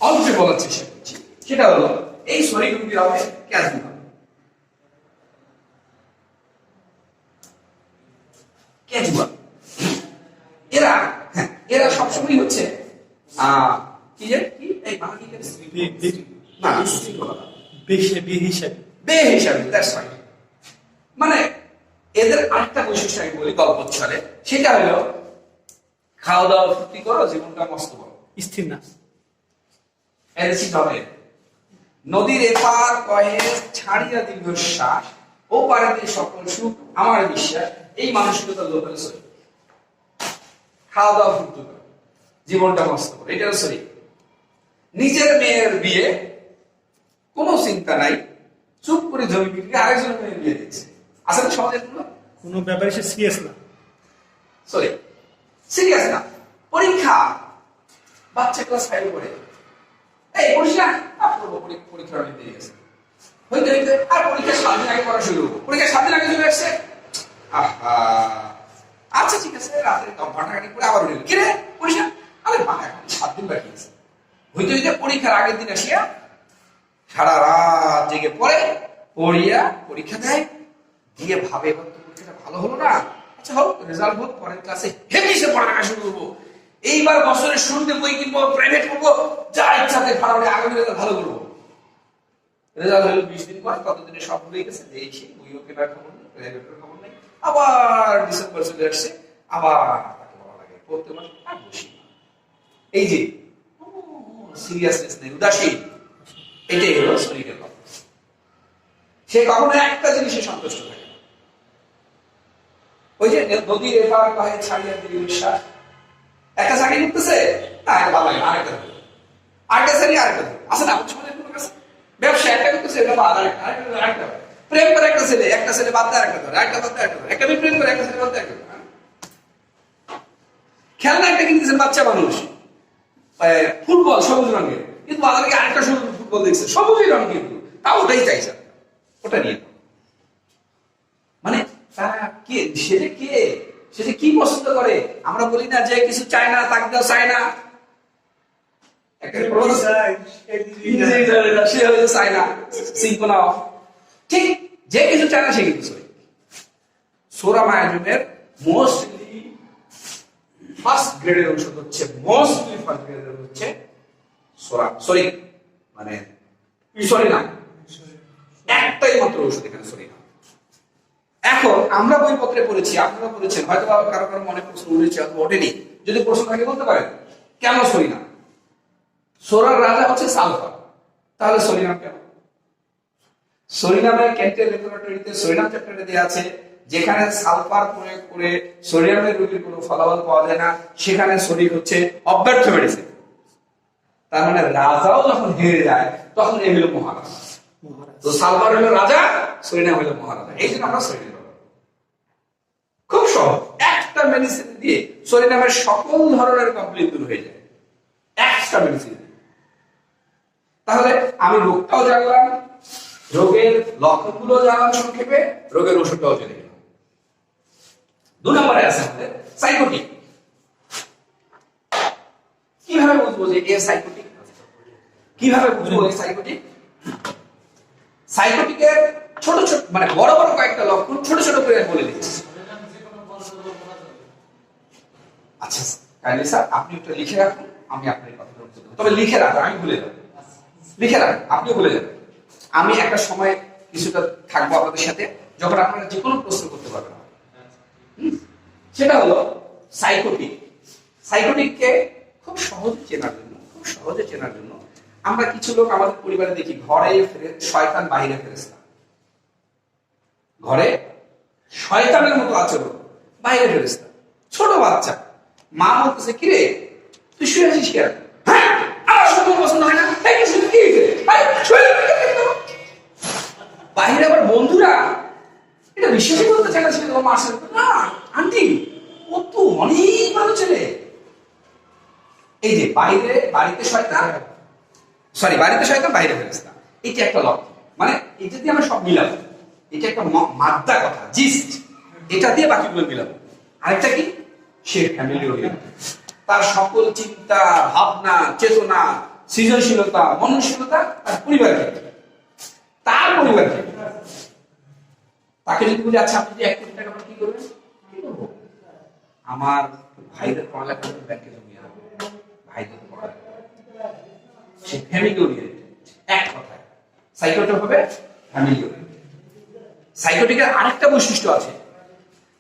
অল্পে বলার চেষ্টা করছি সেটা হলো, এই শরীর রোগীর হবে ক্যাজমি হবে। ক্যাজুয়াল এরা সবসময় হচ্ছে কি যে কি এই বাকি না শৃঙ্খলতা বেহিসাবি, দ্যাটস রাইট। মানে এদের আরেকটা বৈশিষ্ট্য আমি বলি গল্পচ্ছলে, সেটা হলো খাওয়া দাওয়া ফুর্তি করো, জীবনটা মস্ত করো, স্থির না। নদীর এপার কয়ে ছাড়িয়া দীর্ঘশ্বাস, ও পারেতে সকল সুখ আমার বিশ্বাস। এই মানসিকতার লোক হলে শরীর। খাওয়া দাওয়া ফুর্তি করো, জীবনটা মস্ত করো, এটা হলো শরীর। নিজের মেয়ের বিয়ে, কোনো চিন্তা নাই, চুপ করে জমি বিক্রি আরেকজনের মেয়ের বিয়ে দিচ্ছে। আসলে সমাজের কোনো ব্যাপারে সে সিরিয়াস না, সরি সিরিয়াস না। পরীক্ষা, বাচ্চা ক্লাস 5 পড়ে, এই পড়িস না, পরীক্ষা অনেক দেরি আছে, হইতে হইতে আর পরীক্ষা 7 দিন আগে পড়া শুরু করবো, পরীক্ষা 7 দিন আগে চলে আসছে। আচ্ছা ঠিক আছে, রাতে 10 ঘন্টা খানি পড়ে আবার উঠে কি রে পড়িস না, আরে মা এখন 7 দিন বাকি আছে। হইতে হইতে পরীক্ষার আগের দিন আসিয়া সারা রাত জেগে পড়ে, পড়িয়া পরীক্ষা দেয়, দিয়ে ভাবে এবার তো পরীক্ষাটা ভালো হলো না, আচ্ছা হোক রেজাল্ট হোক, পরের ক্লাসে হেভি সে পড়ালেখা শুরু করবো, এইবার বছরের শুরুতে বই কিনবো, প্রাইভেট করবো, যা ইচ্ছাতে ফাটাফাটি আগামী রেজাল্ট ভালো করবো। রেজাল্ট হলো 20 দিন পর, ততদিনে সব ভুলে গেছে, দেখি বইও কেনার খবর নেই, প্রাইভেটের খবর নেই। আবার ডিসেম্বর চলে আসছে, আবার তাকে বলা লাগে পড়তে বসে, আর বসি। এই যে সিরিয়াসনেস নেই, উদাসীন, এটাই হলো শরীরের লক্ষণ। সে কখনো একটা জিনিসে সন্তুষ্ট থাকে না। ওই যে নদীর এপার কহে ছাড়িয়া দীর্ঘশ্বাস, একটা চাকরি করতেছে, না এটা ভালো লাগে, আরেকটা ধরো, আরেকটা চাকরি আরেকটা ধরো, আসলে আমার সমাজের কোনো কাছে ব্যবসা একটা করতেছে, এটা বাদ, আরেকটা প্রেম করে একটা ছেলে বাদ দেয় আরেকটা ধরে, আরেকটা বাদ দেয় আরেকটা ধরে, একটা প্রেম করে একটা ছেলে বাদ দেয় একটা ধরে। খেলনা একটা কিনতেছে বাচ্চা মানুষ, ফুটবল সবুজ রঙের, কিন্তু বাজারে আরেকটা সবুজ ফুটবল দেখছে সবুজই রঙ, কিন্তু তাও ওটাই চাইছে, ওটা নিয়ে। মানে তারা কে, সে যে কি পছন্দ করে? আমরা বলি না যে কিছু চায় না তাকে দেওয়া চায় না, সে হয়তো চায় না সিঙ্কোনাও, ঠিক যে কিছু চায় না সে কিন্তু সোরা মায়াজুমের মোস্টলি ফার্স্ট গ্রেডের ঔষধ হচ্ছে, মোস্টলি ফার্স্ট গ্রেডের হচ্ছে সোরা, সরি মানে সরি না, একটাই মাত্র ঔষধ এখানে সরি না। এখন আমরা বইপত্রে পড়েছি, আপনারা পড়েছেন, হয়তো কারো কারো মনে প্রশ্ন উঠেছে অথবা ওঠেনি, যদি প্রশ্ন থাকে বলতে পারেন কেন সরি না? সোরার রাজা হচ্ছে সালফার, তাহলে সরিনাম কেন? সরিনামের ক্যান্টের ল্যাবরেটরিতে সরিনাম চ্যাপ্টারে দেয়া আছে, যেখানে সালফার প্রয়োগ করে সোডিয়ামের রোগীর কোনো ফলাফল পাওয়া যায় না, সেখানে সরি হচ্ছে অব্যর্থ মেডিসিন। তার মানে রাজাও যখন হেরে যায় তখন এ হলো মহারাজ। তো সালফার হলো রাজা, সরিনাম হলো মহারাজা। এই জন্য আমরা সরিনাম খুব সহজ, একটা মেডিসিন দিয়ে সরিনামের সকল ধরনের কমপ্লেইন দূর হয়ে যায়, একটা মেডিসিন। তাহলে আমি রোগটাও জানলাম, রোগের লক্ষণগুলো জানলাম সংক্ষেপে, রোগের ওষুধটাও জেনে গেলাম। 2 নম্বরে আছে আমাদের সাইকোটিক। কিভাবে বুঝবো যে এ সাইকোটিক? কিভাবে বুঝবো এই সাইকোটিক? সাইকোটিকের ছোট ছোট মানে বড় বড় কয়েকটা লক্ষণ ছোট ছোট করে বলে দিচ্ছি। আচ্ছা কাইন্ডলি স্যার আপনি একটু লিখে রাখুন, আমি আপনার কথা বলতে, তবে লিখে রাখুন, আমি ভুলে যাব, লিখে রাখুন, আপনিও ভুলে যাবেন। আমি একটা সময় কিছুটা থাকবো আপনাদের সাথে, যখন আপনারা যে কোনো প্রশ্ন করতে পারবেন। সেটা হলো সাইকোটিক। সাইকোটিককে খুব সহজে চেনার জন্য আমরা কিছু লোক আমাদের পরিবারে দেখি, ঘরে শয়তান বাইরে ফেরেশতা, ঘরে শয়তানের মতো আচরণ, বাইরে ফেরেশতা, ছোট বাচ্চা। মা বলতেছে, কিরে তুই শুয়ে আছিস কেন? হ্যাঁ, আমার শুধু পছন্দ হয় না। এই কি শুধু কি হয়েছে? আরে শুয়ে কেন? বাইরে আবার বন্ধুরা এটা বিশ্বাসই করতে চায় না, সে তোমার মার সাথে, না আন্টি ও তো অনেক ভালো ছেলে। এই যে বাইরে, বাড়িতে শয়তান, সরি বাড়িতে শয়তান বাইরে ফেরেশতা, এটা একটা লক্ষণ। মানে এটা দিয়ে আমরা সব মিলাবো, এটা একটা মাদ্দা কথা, জিস্ট, এটা দিয়ে বাকিগুলো মিলাবো। আরেকটা কি, সে ফ্যামিলি ওরিয়েন্টেড, তার সকল চিন্তা ভাবনা চেতনা সৃজনশীলতা মননশীলতা তার পরিবারকে, তার পরিবারকে। তাকে যদি বলি আচ্ছা আপনি যে 1 কোটি টাকা কি করবেন, কি করবো, আমার ভাইদের পড়ালেখা ব্যাংকে জমিয়ে রাখবো, ভাইদের পড়ালেখা। সে ফ্যামিলি ওরিয়েন্টেড, এক কথায় সাইকোটিক হবে ফ্যামিলি ওরিয়েন্টেড। সাইকোটিকের আরেকটা বৈশিষ্ট্য আছে,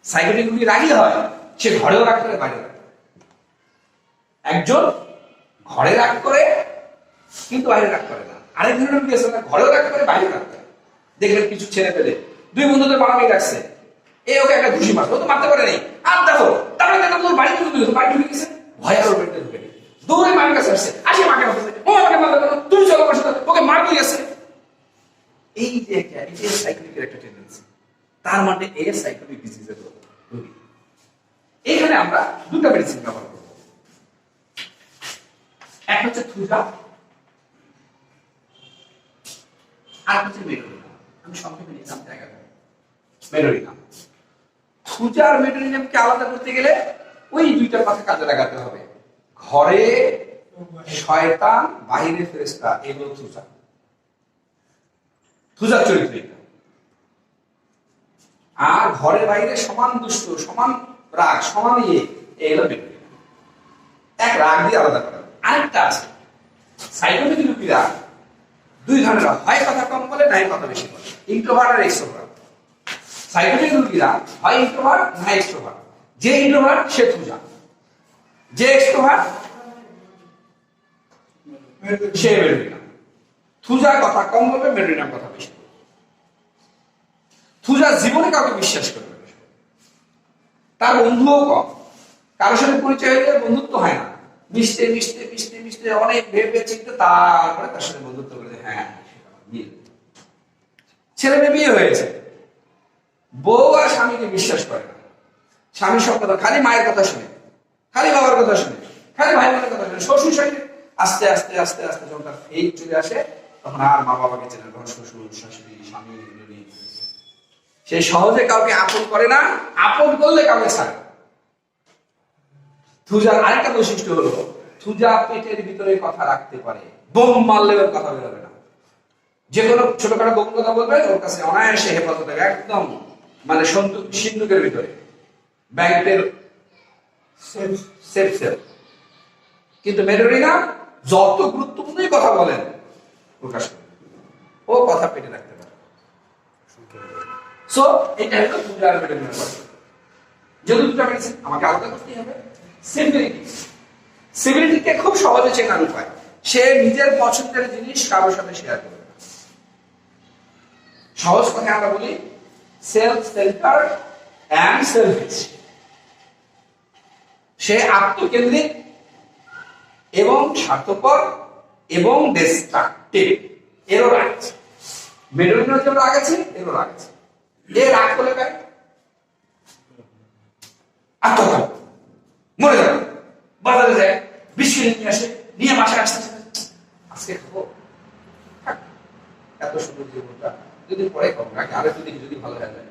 সাইকোটিক যদি রাগী হয় সে ঘরেও রাগ করে বাইরেও রাগ করে। একজন ঘরে রাগ করে কিন্তু বাইরে রাগ করে না, আরেক ধরনের রোগী আছে ঘরেও রাগ করে বাইরেও রাগ করে। দেখবেন কিছু ছেলে পেলে 2 বন্ধুদের মারামারি রাখছে, এ ওকে একটা ঘুষি মারছে, ও তো মারতে পারে নাই, আর দেখো তারপরে দেখো তোর বাড়ি ঢুকে দিল, বাড়ি ঢুকে গেছে, ভয় আর বেড়ে ঢুকে গেছে, দৌড়ে মায়ের কাছে আসছে, আসে মাকে বলছে ও আমাকে মারবে কেন, তুমি চলো আমার সাথে, ওকে মারতে গেছে। এই যে একটা, এটা সাইকোটিকের একটা টেন্ডেন্সি। তার মানে এ সাইকোটিক ডিজিজের রোগী। এখানে আমরা 2টা মেডিসিন ব্যবহার করব, এক হচ্ছে থুজা, আর হচ্ছে মেডোরিনাম। আমি সংক্ষেপে নিলাম জায়গাটা, মেডোরিনাম। থুজা আর মেডোরিনামকে আলাদা করতে গেলে ওই 2টার কথা কাজে লাগাতে হবে। ঘরে শয়তান বাইরে ফেরেশতা, এগুলো থুজা, থুজার চরিত্র এটা। আর ঘরে বাইরে সমান দুষ্ট, সমান রাগ, সমান ইয়ে, এগুলো মেডোরিনাম। এক রাগ দিয়ে আলাদা করা। আরেকটা আছে, সাইকোটিক রোগীরা 2 ধরনের, হয় কথা কম বলে নাই কথা বেশি বলে, ইন্ট্রোভার্ট আর এক্সট্রোভার্ট। সাইকোটিক রোগীরা হয় ইন্ট্রোভার্ট না এক্সট্রোভার্ট। যে ইন্ট্রোভার্ট সে থুজা, যে এক্সট্রোভার্ট সে মেডোরিনাম। থুজা কথা কম বলবে, মেডোরিনাম কথা বেশি বলবে। থুজা জীবনে কাউকে বিশ্বাস করবে না, তার বন্ধুও কম, কারোর সাথে পরিচয় হলে বন্ধুত্ব হয় না, মিশতে মিশতে মিশতে মিশতে অনেক ভেবে চিনতে তারপরে তার সাথে বন্ধুত্ব করে। হ্যাঁ, ছেলে মেয়ে বিয়ে হয়েছে, বউ আর স্বামীকে বিশ্বাস করে না, স্বামী সব কথা খালি মায়ের কথা শুনে, খালি বাবার কথা শুনে, খালি ভাই বোনের কথা শুনে, শ্বশুর শাশুড়ি আস্তে আস্তে আস্তে আস্তে যখন তার ফেক চলে আসে তখন আর মা বাবাকে চেনে, তখন শ্বশুর শাশুড়ি স্বামী এগুলো নিয়ে সে সহজে কাউকে আপন করে না, আপন করলে কাউকে ছাড়ে। থুজার আরেকটা বৈশিষ্ট্য হলো, থুজা পেটের ভিতরে কথা রাখতে পারে, বোম মারলেও কথা বেরোবে না। যে কোনো ছোটখাটো গোপন কথা বলবে ওর কাছে অনায়াসে হেফাজত হবে, একদম মানে সিন্ধুকের ভিতরে, ব্যাংকের সেফ সেল। কিন্তু মেডোরিনাম যত গুরুত্বপূর্ণ কথা বলেন প্রকাশ করে, ও কথা পেটে রাখতে পারে। সো এটা হলো থুজা আর মেডোরিনাম। যদি 2টা মেডিসিন আমাকে আলাদা করতে হবে। সিভিলিটি, সিভিলিটিকে খুব সহজে চেনার উপায়, সে নিজের পছন্দের জিনিস কারোর সাথে শেয়ার করবে না। সহজ কথা আমরা বলি সেলফ সেন্টার্ড এন্ড সেলফিশ। সে আত্মকেন্দ্রিক এবং স্বার্থপর এবং ডিস্ট্রাকটিভ, এরও রাগ আছে। মেডোরিনার যে রাগ আছে, এরও রাগ আছে। এ রাগ করলে পায় আত্মহত্যা, মরে যাবে, বাজারে যায়, বিস্কুট নিয়ে আসে, নিয়ে বাসায় আসতে আজকে খাবো, এত সুন্দর জীবনটা যদি পরে কম রাখে, আরো যদি ভালো হয়ে যায়।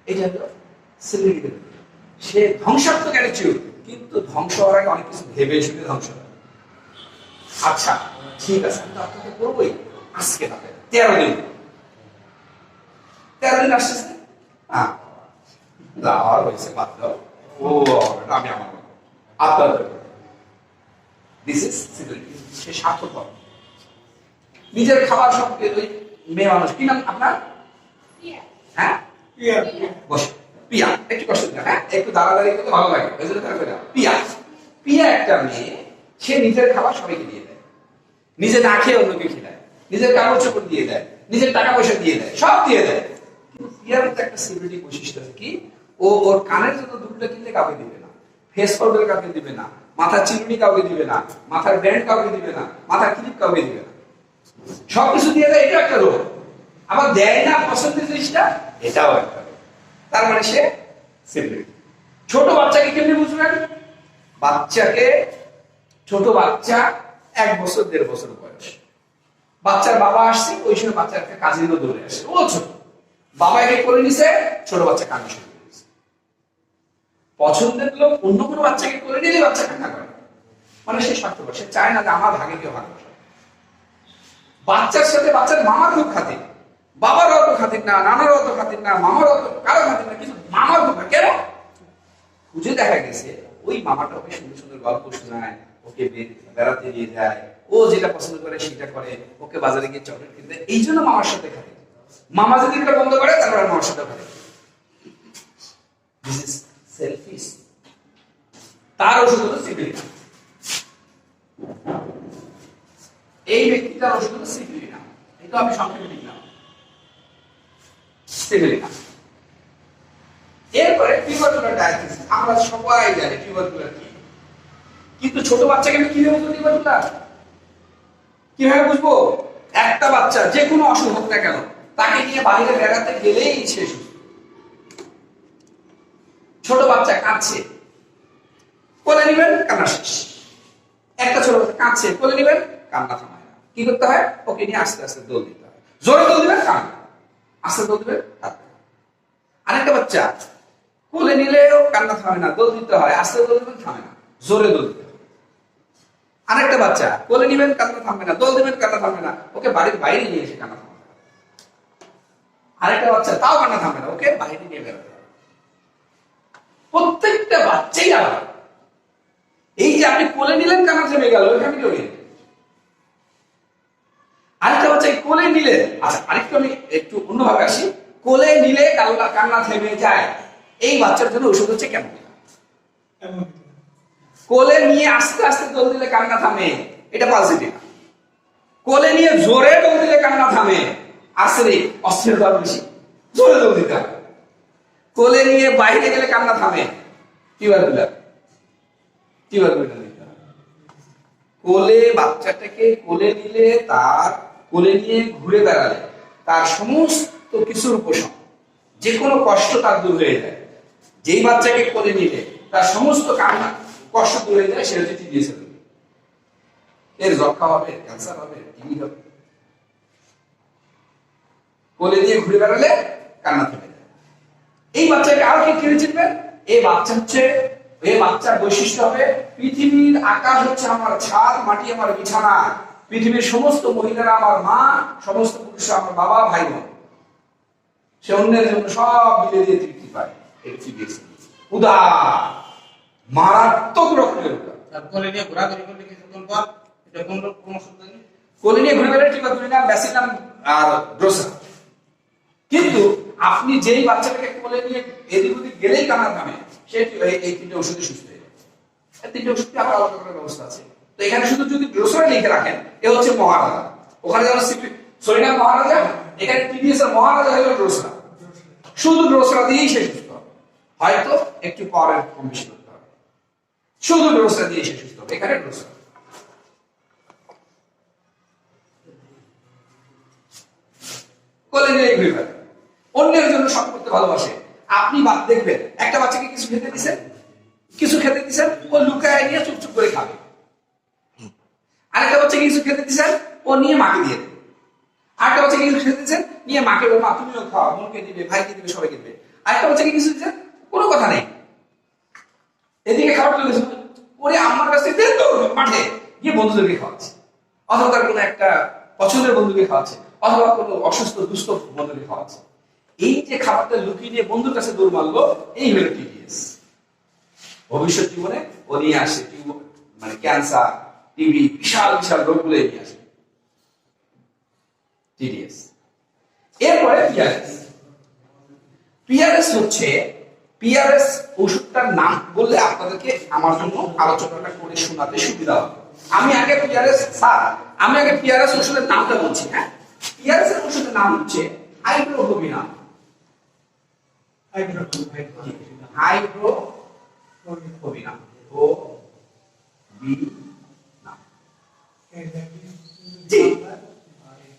এটা হলো সিভিলিটি। সে ধ্বংসাত্মক অ্যাটিটিউড, কিন্তু ধ্বংস হওয়ার আগে অনেক কিছু ভেবে শুনে ধ্বংস হয়। আচ্ছা ঠিক আছে, আমি তো আত্মহত্যা করবোই আজকে না, 13 দিন, 13 দিন আসছে, হ্যাঁ যাওয়ার হয়েছে, বাদ দাও, ও আমি আমার আত্মহত্যা করবো। This is civility. সে স্বার্থপর, নিজের খাবার সব, ওই মেয়ে মানুষ, কি নাম আপনার? হ্যাঁ বসে, পিয়া, একটু কষ্ট দিন, হ্যাঁ একটু দাঁড়াদাঁড়ি করতে ভালো লাগে, ওই জন্য পিয়া। পিয়া একটা মেয়ে, সে নিজের খাবার সবাইকে দিয়ে দেয়, নিজে না খেয়ে অন্যকে খেলায়, নিজের কাপড় চোপড় দিয়ে দেয়, নিজের টাকা পয়সা দিয়ে দেয়, সব দিয়ে দেয়। কিন্তু পিয়ার মধ্যে একটা সিভিলিটি বৈশিষ্ট্য আছে কি, ও ওর কানের জন্য দুটো কিনলে কাউকে দিবে না, ফেস পাউডার কাউকে দিবে না, মাথার চিরুনি কাউকে দিবে না, মাথার ব্যান্ড কাউকে দিবে না, মাথার ক্লিপ কাউকে দিবে না, সবকিছু দিয়ে দেয়। এটা একটা রোগ। আবার দেয় না পছন্দের জিনিসটা, এটাও একটা রোগ। তার মানে সে সেলিব্রিটি। ছোট বাচ্চাকে কেমনি বুঝবেন? বাচ্চাকে, ছোট বাচ্চা 1 বছর 1.5 বছর বয়স, বাচ্চার বাবা আসছে, ওই সময় বাচ্চার একটা কাজে দৌড়ে আসে, ও ছোট, বাবা একে করে নিছে, ছোট বাচ্চা কান্না শুরু করেছে। পছন্দের লোক অন্য কোনো বাচ্চাকে করে নিলে বাচ্চা কান্না করে, মানে সে স্বার্থপর, সে চায় না যে আমার ভাগে কেউ ভাগ বসে। বাচ্চার সাথে বাচ্চার মামার খুব খাতির, বাবার অত খাতির না, নানার অত খাতির না, মামার অত কারো খাতির না, কিন্তু মামার খুব কেন খুঁজে দেখা গেছে ওই মামাটা ওকে সুন্দর সুন্দর গল্প শোনায়, ওকে বেড়াতে নিয়ে যায়, ও যেটা পছন্দ করে সেটা করে, ওকে বাজারে গিয়ে চকলেট কিনতে, এই জন্য মামার সাথে খাতে। মামা যদি এটা বন্ধ করে তারপরে মামার সাথে খাতে। This is shellfish. তার ওষুধ হলো সিভিলিনা। এই ব্যক্তিটার ওষুধ হলো সিভিলিনা। এটা আমি সংক্ষেপে লিখলাম, সিভিলিনা। এরপরে টিউবারকুলার ডায়াগনোসিস। আমরা সবাই জানি টিউবারকুলার কি, কিন্তু ছোট বাচ্চাকে আমি কিভাবে বুঝবো টিউবারকুলার? কিভাবে বুঝবো? একটা বাচ্চা যে কোনো অসুখ হোক না কেন, তাকে নিয়ে বাইরে বেড়াতে গেলেই সে সুস্থ। ছোট বাচ্চা কাঁদছে, কোলে নিবেন, কান্না শেষ। একটা ছোট বাচ্চা কাঁদছে, কোলে নিবেন, কান্না থামায় না। কি করতে হয়? ওকে নিয়ে আস্তে আস্তে দোল দিতে হয়। জোরে দোল দিবেন, কাঁদবে, আস্তে দোল দিবেন, কাঁদবে। আরেকটা বাচ্চা কোলে নিলেও কান্না থামে না, দোল দিতে হয়, আস্তে দোল দিবেন, থামে না, জোরে দোল দিতে হয়। আরেকটা বাচ্চা কোলে নিবেন, কান্না থামবে না, দোল দিবেন, কান্না থামবে না, ওকে বাড়ির বাইরে নিয়ে এসে কান্না থামাবে। আরেকটা বাচ্চা তাও কান্না থামবে না, ওকে বাইরে নিয়ে বেরোতে হবে। প্রত্যেকটা বাচ্চাই আলাদা। এই যে আপনি কোলে নিলেন, কান্না থেমে গেল, এখানে কেউ নেই। আরেকটা বাচ্চা কোলে নিলেন, আচ্ছা আরেকটু আমি একটু অন্যভাবে আসি। কোলে নিলে কান্না থেমে যায়, এই বাচ্চার জন্য ওষুধ হচ্ছে কেমন? কোলে নিয়ে আস্তে আস্তে দোল দিলে কান্না থামে, এটা পজিটিভ। কোলে নিয়ে জোরে দোল দিলে কান্না থামে, আসলে অস্থিরতা বেশি, জোরে দোল দিতে হবে। কোলে নিয়ে বাইরে গেলে কান্না থামে, টিউবারকুলার দিতে হবে। কোলে বাচ্চাটাকে কোলে নিলে, তার কোলে নিয়ে ঘুরে বেড়ালে তার সমস্ত কিছুর উপশম, যে কোনো কষ্ট তার দূর হয়ে যায়। যেই বাচ্চাকে কোলে নিলে তার সমস্ত কান্না কষ্ট দূর হয়ে যায়, সেটা হচ্ছে টিডিএস। এর যক্ষা হবে, ক্যান্সার হবে, টিবি হবে। কোলে নিয়ে ঘুরে বেড়ালে কান্না থেমে যায়। এই বাচ্চাকে আর কি কিনে চিনবেন? এই বাচ্চার বৈশিষ্ট্য হবে, পৃথিবীর আকাশ হচ্ছে আমার ছাদ, মাটি আমার বিছানা, পৃথিবীর সমস্ত মহিলারা আমার মা, সমস্ত পুরুষরা আমার বাবা, ভাই বোন। সে অন্যের জন্য সব মিলে দিয়ে তৃপ্তি পায়। উদার, মারাত্মক রকমের উদার। কোলে নিয়ে ঘোরাঘুরি করলে কিছুক্ষণ পর এটা কোন ওষুধ দেন? কোলে নিয়ে ঘুরে বেড়ালে টিউবারকুলিনাম, ব্যাসিলাম আর ড্রোসা। কিন্তু আপনি যেই বাচ্চাটাকে কোলে নিয়ে এদিক ওদিক গেলেই কান্না থামে, সে এই 3টে ওষুধে সুস্থ হয়ে যায়। এই 3টে ওষুধে আবার আলাদা করার ব্যবস্থা আছে। তো এখানে শুধু যদি ড্রোসা লিখে রাখেন, এ হচ্ছে মহারাজা। ওখানে যেমন সরিনাম মহারাজা, এখানে টিডিএস এর মহারাজা হলো ড্রোসা। শুধু ড্রোসা দিয়েই সে সুস্থ হবে, হয়তো একটু পরের কম বেশি করতে হবে। শুধু ড্রোসা দিয়ে সে সুস্থ হবে। এখানে ড্রোসা। কোলে নিয়ে ঘুরে বেড়ায়, অন্যের জন্য সব করতে ভালোবাসে। আপনি দেখবেন একটা বাচ্চাকে কিছু খেতে দিচ্ছেন, ও লুকায় নিয়ে চুপচুপ করে খাবে। আরেকটা বাচ্চাকে কিছু খেতে দিচ্ছেন, ও নিয়ে মাকে দিয়ে দেবে। আরেকটা বাচ্চাকে কিছু খেতে দিচ্ছেন, নিয়ে মাকে বলবে, মা তুমিও খাও, বোনকে দিবে, ভাইকে দিবে, সবাইকে দিবে। আরেকটা বাচ্চাকে কিছু দিচ্ছেন, কোনো কথা নেই, এদিকে খাবার চলে গেছে, ওরে আমার কাছে দেন তো, মাঠে গিয়ে বন্ধুদেরকে খাওয়াচ্ছে, অথবা তার কোনো একটা পছন্দের বন্ধুকে খাওয়াচ্ছে, অথবা কোনো অসুস্থ দুস্থ বন্ধুকে খাওয়াচ্ছে। এই যে খাবারটা লুকিয়ে দিয়ে বন্ধুর কাছে দৌড় মারলো, এই হলো টিডিএস। ভবিষ্যৎ জীবনে ও নিয়ে আসে মানে ক্যান্সার, টিবি, বিশাল বিশাল রোগগুলো নিয়ে আসে টিডিএস। এরপরে পিআরএস হচ্ছে, পিআরএস ওষুধটার নাম বললে আপনাদেরকে আমার জন্য আলোচনাটা করে শোনাতে সুবিধা হবে। আমি আগে পিআরএস ওষুধের নামটা বলছি। হ্যাঁ, পিআরএস এর ওষুধের নাম হচ্ছে আইব্রোভোবিনাম। হাইড্রোফোবিনা ও বি না জি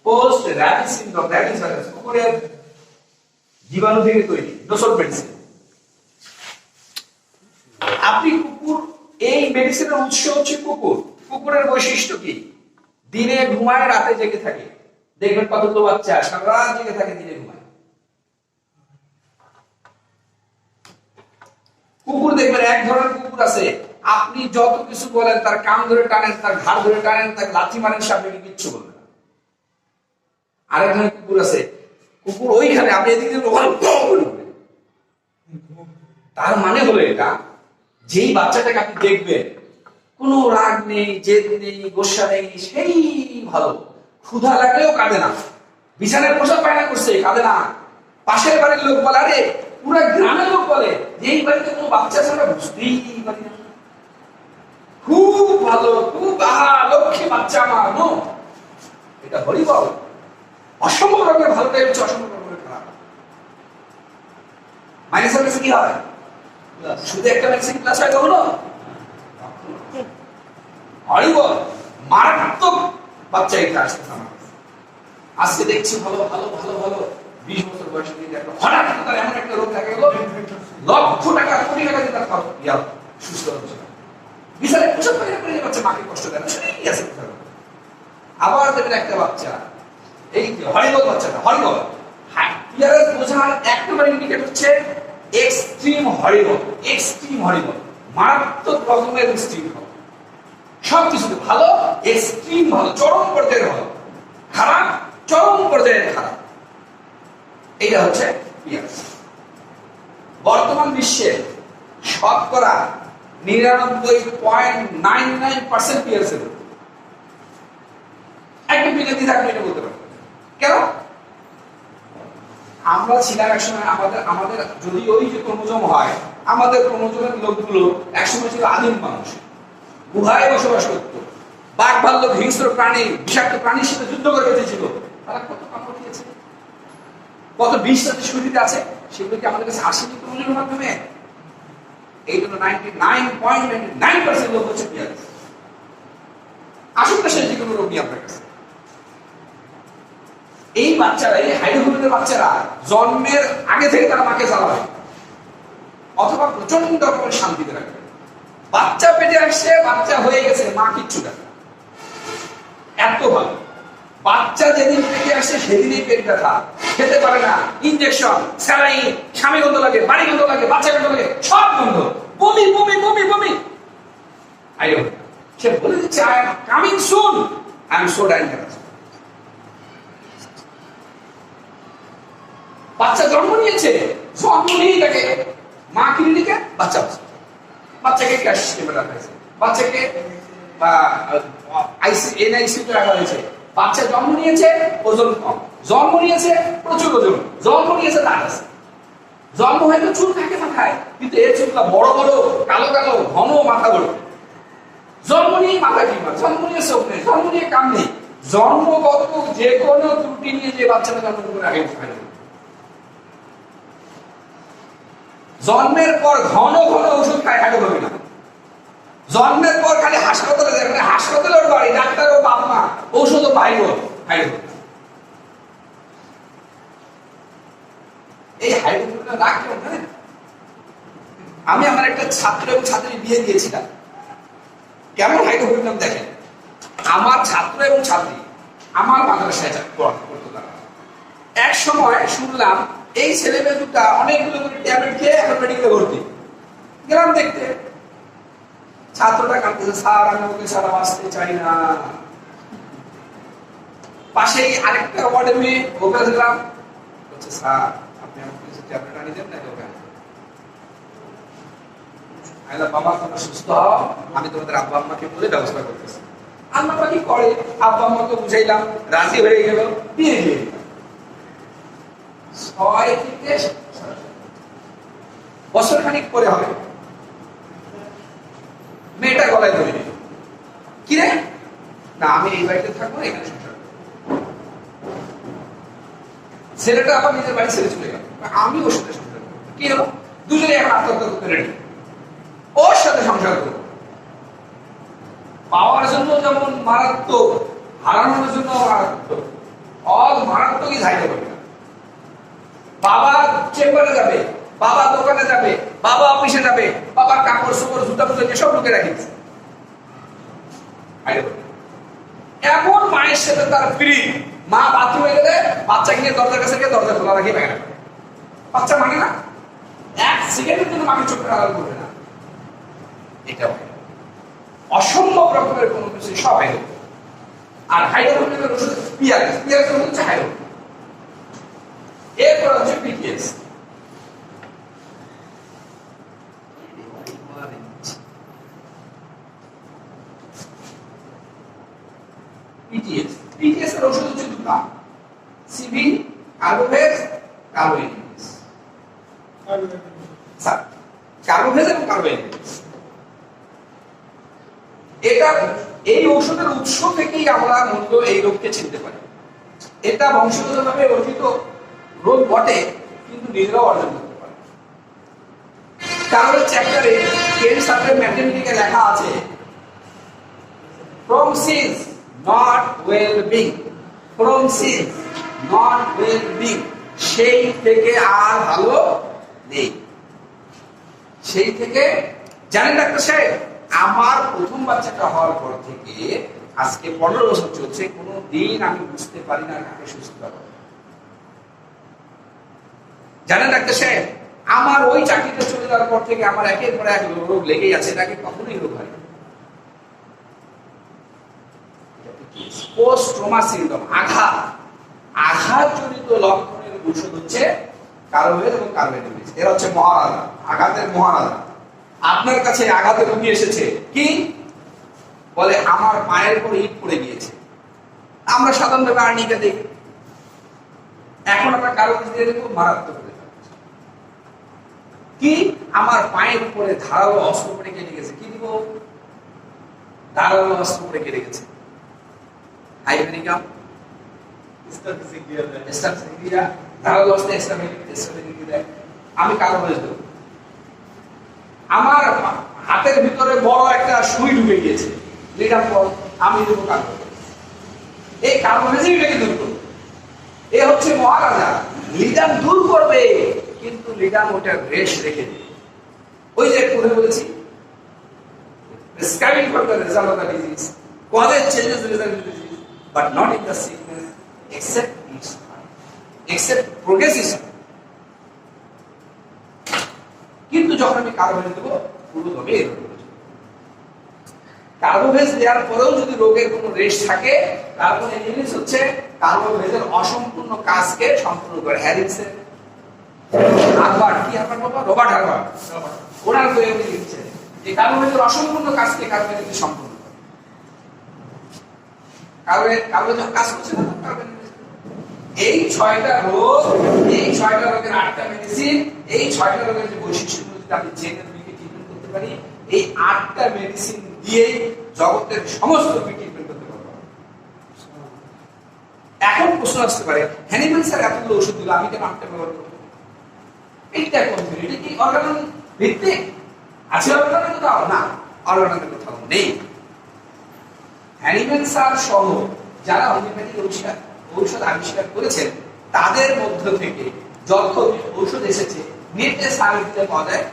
post rabies syndrome rabies virus কুকুরের জীবাণু থেকে তৈরি ডোসল মেডিসিন আপনি কুকুর এই মেডিসিনের উৎস হচ্ছে কুকুর কুকুরের বৈশিষ্ট্য কি দিনে ঘুমায় রাতে জেগে থাকে দেখবেন কতগুলো বাচ্চা সারা রাত জেগে থাকে দিনে ঘুমায় কুকুর দেখবেন এক ধরনের কুকুর আছে আপনি যত কিছু বলেন তার কান ধরে টানেন তার ঘাড় ধরে টানেন তার লাথি মারেন সে আপনাকে কিচ্ছু বলবে না আরেক ধরনের কুকুর আছে কুকুর ওইখানে আপনি এদিকে তার মানে হলো এটা যেই বাচ্চাটাকে আপনি দেখবেন কোনো রাগ নেই জেদ নেই গোসা নেই সেই ভালো ক্ষুধা লাগলেও কাঁদে না বিছানায় পোশাক পায়না করছে কাঁদে না পাশের বাড়ির লোক বলে আরে পুরো গ্রামের লোক বলে যে এই বাড়িতে কোনো বাচ্চা ছাড়া বুঝতেই পারি না খুব ভালো খুব লক্ষ্মী বাচ্চা আমার নো এটা হরিবল অসম্ভব রকমের ভালোটাই হচ্ছে অসম্ভব রকমের খারাপ মাইনাসের কাছে কি হয় শুধু একটা ম্যাক্সিম ক্লাস হয় কখনো হরিবল মারাত্মক বাচ্চা এটা আসছে আজকে দেখছি ভালো ভালো ভালো ভালো 20 বছর বয়সে একটা হঠাৎ তার এমন একটা রোগ দেখা গেল লক্ষ টাকা কোটি টাকা দিয়ে তার সুস্থ হচ্ছে বিছানায় পোশাক পায়না করে বাচ্চা মাকে কষ্ট দেয় না সেটাই আছে আবার দেখেন একটা বাচ্চা এই হরিবল বাচ্চাটা হরিবল পিয়ারের বোঝার এক নম্বর ইন্ডিকেটর হচ্ছে এক্সট্রিম হরিবল মারাত্মক রকমের এক্সট্রিম হবে সবকিছুতে ভালো এক্সট্রিম ভালো চরম পর্যায়ের ভালো খারাপ চরম পর্যায়ের খারাপ এটা হচ্ছে পিয়ার বর্তমান বিশ্বে শতকরা 99.99% পিয়ার ছিল একটা বিলেতি থাকবে এটা বলতে পারবো কেন আমরা ছিলাম একসময় আমাদের যদি ওই যে ক্রোমোজোম হয় আমাদের ক্রোমোজোমের লোকগুলো একসময় ছিল আদিম মানুষ গুহায় বসবাস করত বাঘ ভাল্লুক হিংস্র প্রাণী বিষাক্ত প্রাণীর সাথে যুদ্ধ করে বেঁচেছিল তারা কত কামড় দিয়েছে কত বিষ তাদের শরীরে আছে সেগুলো কি আমাদের কাছে আসেনি ক্রোমোজোমের মাধ্যমে এই জন্য 99.99% লোক হচ্ছে পিয়ার আসুন না সে যে কোনো রোগী আপনার কাছে এই বাচ্চারা এই হাইড্রোফোবিনের বাচ্চারা জন্মের আগে থেকে তারা মাকে জ্বালাবে অথবা প্রচন্ড রকমের শান্তিতে রাখবে বাচ্চা পেটে আসছে বাচ্চা হয়ে গেছে মা কিচ্ছু দেখে এত ভালো বাচ্চা যেদিন পেটে আসছে সেদিনই পেট ব্যথা খেতে পারে না ইনজেকশন স্যালাইন স্বামী গন্ধ লাগে বাড়ি গন্ধ লাগে বাচ্চা গন্ধ লাগে সব গন্ধ বমি বমি বমি বমি সে বলে দিচ্ছে I am coming soon I am so dangerous বাচ্চা জন্ম নিয়েছে জন্ম নিয়েই তাকে মা ক্লিনিকে বাচ্চাকে ক্যাশ সিস্টেমে রাখা হয়েছে বাচ্চাকে এনআইসিতে রাখা হয়েছে বাচ্চা জন্ম নিয়েছে ওজন কম জন্ম নিয়েছে প্রচুর ওজন জন্ম নিয়েছে দাঁত আছে জন্ম হয়তো চুল থাকে মাথায় কিন্তু এর চুলটা বড় বড় কালো কালো ঘন মাথা বড় জন্ম নিয়ে মাথা টিমার জন্ম নিয়ে চোখ নেই জন্ম নিয়ে কান নেই জন্মগত যে কোনো ত্রুটি নিয়ে যে বাচ্চাটা জন্ম করে আগে জন্মের পর ঘন ঘন ওষুধ খায় হাইড্রোফোবিনা জন্মের পর খালি হাসপাতালে যায় মানে হাসপাতালে ওর বাড়ি ডাক্তার ও বাপ মা ঔষধ ও বাইর হাইড্রোফোবিনা এই হাইড্রোফোবিনা রাগ কেমন জানেন আমি আমার একটা ছাত্র এবং ছাত্রী বিয়ে দিয়েছিলাম কেমন হাইড্রোফোবিনা দেখেন আমার ছাত্র এবং ছাত্রী আমার মাদ্রাসায় পড়তো তারা এক সময় শুনলাম এই ছেলে মেয়ে দুটা অনেকগুলো করে ট্যাবলেট খেয়ে এখন মেডিকেলে ভর্তি গেলাম দেখতে ছাত্রটা কাঁদতেছে স্যার আমি ওকে ছাড়া বাঁচতে চাই না পাশেই আরেকটা ওয়ার্ডের মেয়ে ওকে গেলাম বলছে স্যার আপনি আমাকে কিছু ট্যাবলেট আনি দেন না ওকে বাবা তোমরা সুস্থ হও আমি তোমাদের আব্বা আম্মাকে বলে ব্যবস্থা করতেছি আম্মা কি করে আব্বা আম্মাকে বুঝাইলাম রাজি হয়ে গেল বিয়ে দিয়ে 6 থেকে বছর খানিক পরে হবে মেয়েটা গলায় ধরে নিল কি রে না আমি এই বাড়িতে থাকবো এখানে সংসার ছেলেটা আবার নিজের বাড়ি ছেড়ে চলে গেল আমি ওর সাথে সংসার করবো কি হলো দুজনে এখন আত্মহত্যা করতে রেডি, ওর সাথে সংসার করবো। পাওয়ার জন্য যেমন মারাত্মক, হারানোর জন্য মারাত্মক, মারাত্মকই ঝাইতে পারবে না। বাবা চেম্বারে যাবে, বাবা দোকানে যাবে, বাবা অফিসে যাবে, বাবার কাপড় চোপড় জুতা ফুটা সব ঢুকে রাখিস। এমন মায়ের সাথে তার ফ্রি, মা বাথরুমে গেলে বাচ্চা গিয়ে দরজার কাছে গিয়ে দরজা খোলা রাখি বাইরে, বাচ্চা মানে না, এক সেকেন্ডের জন্য মাকে চোখের আড়াল করবে না। এটা অসম্ভব রকমের কোনো কিছু সব হাইড্রোজেন। আর হাইড্রোজেনের ওষুধ পিআরএস, পিআরএস হচ্ছে হাইড্রোজেন। এরপর হচ্ছে পিটিএস। পিটিএস, পিটিএস এর ওষুধ হচ্ছে দুটো, সিবি কার্বোভেজ, কার্বোইনহিবিটস। স্যার কার্বোভেজ এবং কার্বোইনহিবিটস, এটা এই ঔষধের উৎস থেকেই আমরা মূলত এই রোগকে চিনতে পারি। এটা বংশগতভাবে অর্জিত রোগ বটে, কিন্তু নিজেরাও অর্জন করতে পারে। কারণ চ্যাপ্টারে কেন সাথে ম্যাথমেটিক্যাল লেখা আছে from since not well being, from since not well being, সেই থেকে আর ভালো নেই। সেই থেকে জানেন ডাক্তার সাহেব, আমার প্রথম বাচ্চাটা হওয়ার পর থেকে আজকে 15 বছর চলছে, কোনো দিন আমি বুঝতে পারি না কাকে সুস্থ পাবো। জানেন ডাক্তার সাহেব, আমার ওই চাকরিটা চলে যাওয়ার পর থেকে আমার একের পর এক রোগ লেগেই আছে, এটাকে কখনোই রোগ হয় না। পোস্ট ট্রমা সিনড্রোম, আঘাত, আঘাতজনিত লক্ষণের ঔষধ হচ্ছে কার্বোভেজ এবং কার্বোইনহিবিটস। এরা হচ্ছে মহারাজা, আঘাতের মহারাজা। আপনার কাছে আঘাতে রোগী এসেছে, কি বলে আমার পায়ের উপর ইট পড়ে গিয়েছে, আমরা সাধারণভাবে আর্নিকা দেখি, এখন আমরা কার্বোভেজ দিয়ে দেবো, মারাত্মক হয়ে যাচ্ছে। কি আমার পায়ের উপরে ধারালো অস্ত্র পড়ে কেটে গেছে, কি দিব, ধারালো অস্ত্র পড়ে কেটে গেছে, হাইপেরিকাম, স্টাফিসিডিয়া, ধারালো অস্ত্র স্টাফিসিডিয়া, আমি কার্বোভেজ দেবো। আমার হাতের ভিতরে বড় একটা সুই ঢুকে গিয়েছে, লিডাম বল, আমি দেবো কার্বোভেজ। এই কার্বোভেজই এটাকে দূর করবে। এ হচ্ছে মহারাজা, লিডাম দূর করবে, কিন্তু লিডাম ওটা রেশ রেখে দেবে। ওই যে পরে বলেছি, prescribing for the result of the disease, causes changes the result of the disease, but not in the sickness, except its except progresses. কিন্তু যখন আমি কার্বোভেজ দেবো, পুরো দমে এই রোগ। কার্বোভেজ দেওয়ার পরেও যদি রোগের কোনো রেশ থাকে, কার্বোইনহিবিটস হচ্ছে কার্বোভেজের অসম্পূর্ণ কাজকে সম্পূর্ণ করে। হ্যারিসের হারবার্ট, কি হারবার্ট বাবা, রবার্ট হারবার্ট, ওনার বইয়ে উনি লিখছেন যে কার্বোভেজের অসম্পূর্ণ কাজকে কার্বোইনহিবিটস সম্পূর্ণ করে। কার্বোভেজ কাজ করছে না কার্বোইনহিবিটস। এই 6টা রোগ, এই 6টা রোগের 8টা মেডিসিন, এই 6টা রোগের যে বৈশিষ্ট্যগুলো যদি আমি জেনে দিকে ট্রিটমেন্ট করতে পারি, এই 8টা মেডিসিন দিয়েই জগতের সমস্ত ট্রিটমেন্ট করতে পারবো। এখন প্রশ্ন আসতে পারে, হ্যানিম্যান স্যার এতগুলো ওষুধ দিল, আমি কেন 8টা ব্যবহার করবো? এইটা কোন এটা কি অর্গান ভিত্তিক আছে? অর্গানের কোথাও না, অর্গানের কোথাও নেই। হ্যানিম্যান স্যার সহ যারা হোমিওপ্যাথিক ঔষধ আবিষ্কার করেছেন, তাদের মধ্য থেকে যত ঔষধ এসেছে, নেটে সার্ভিসে পাওয়া যায়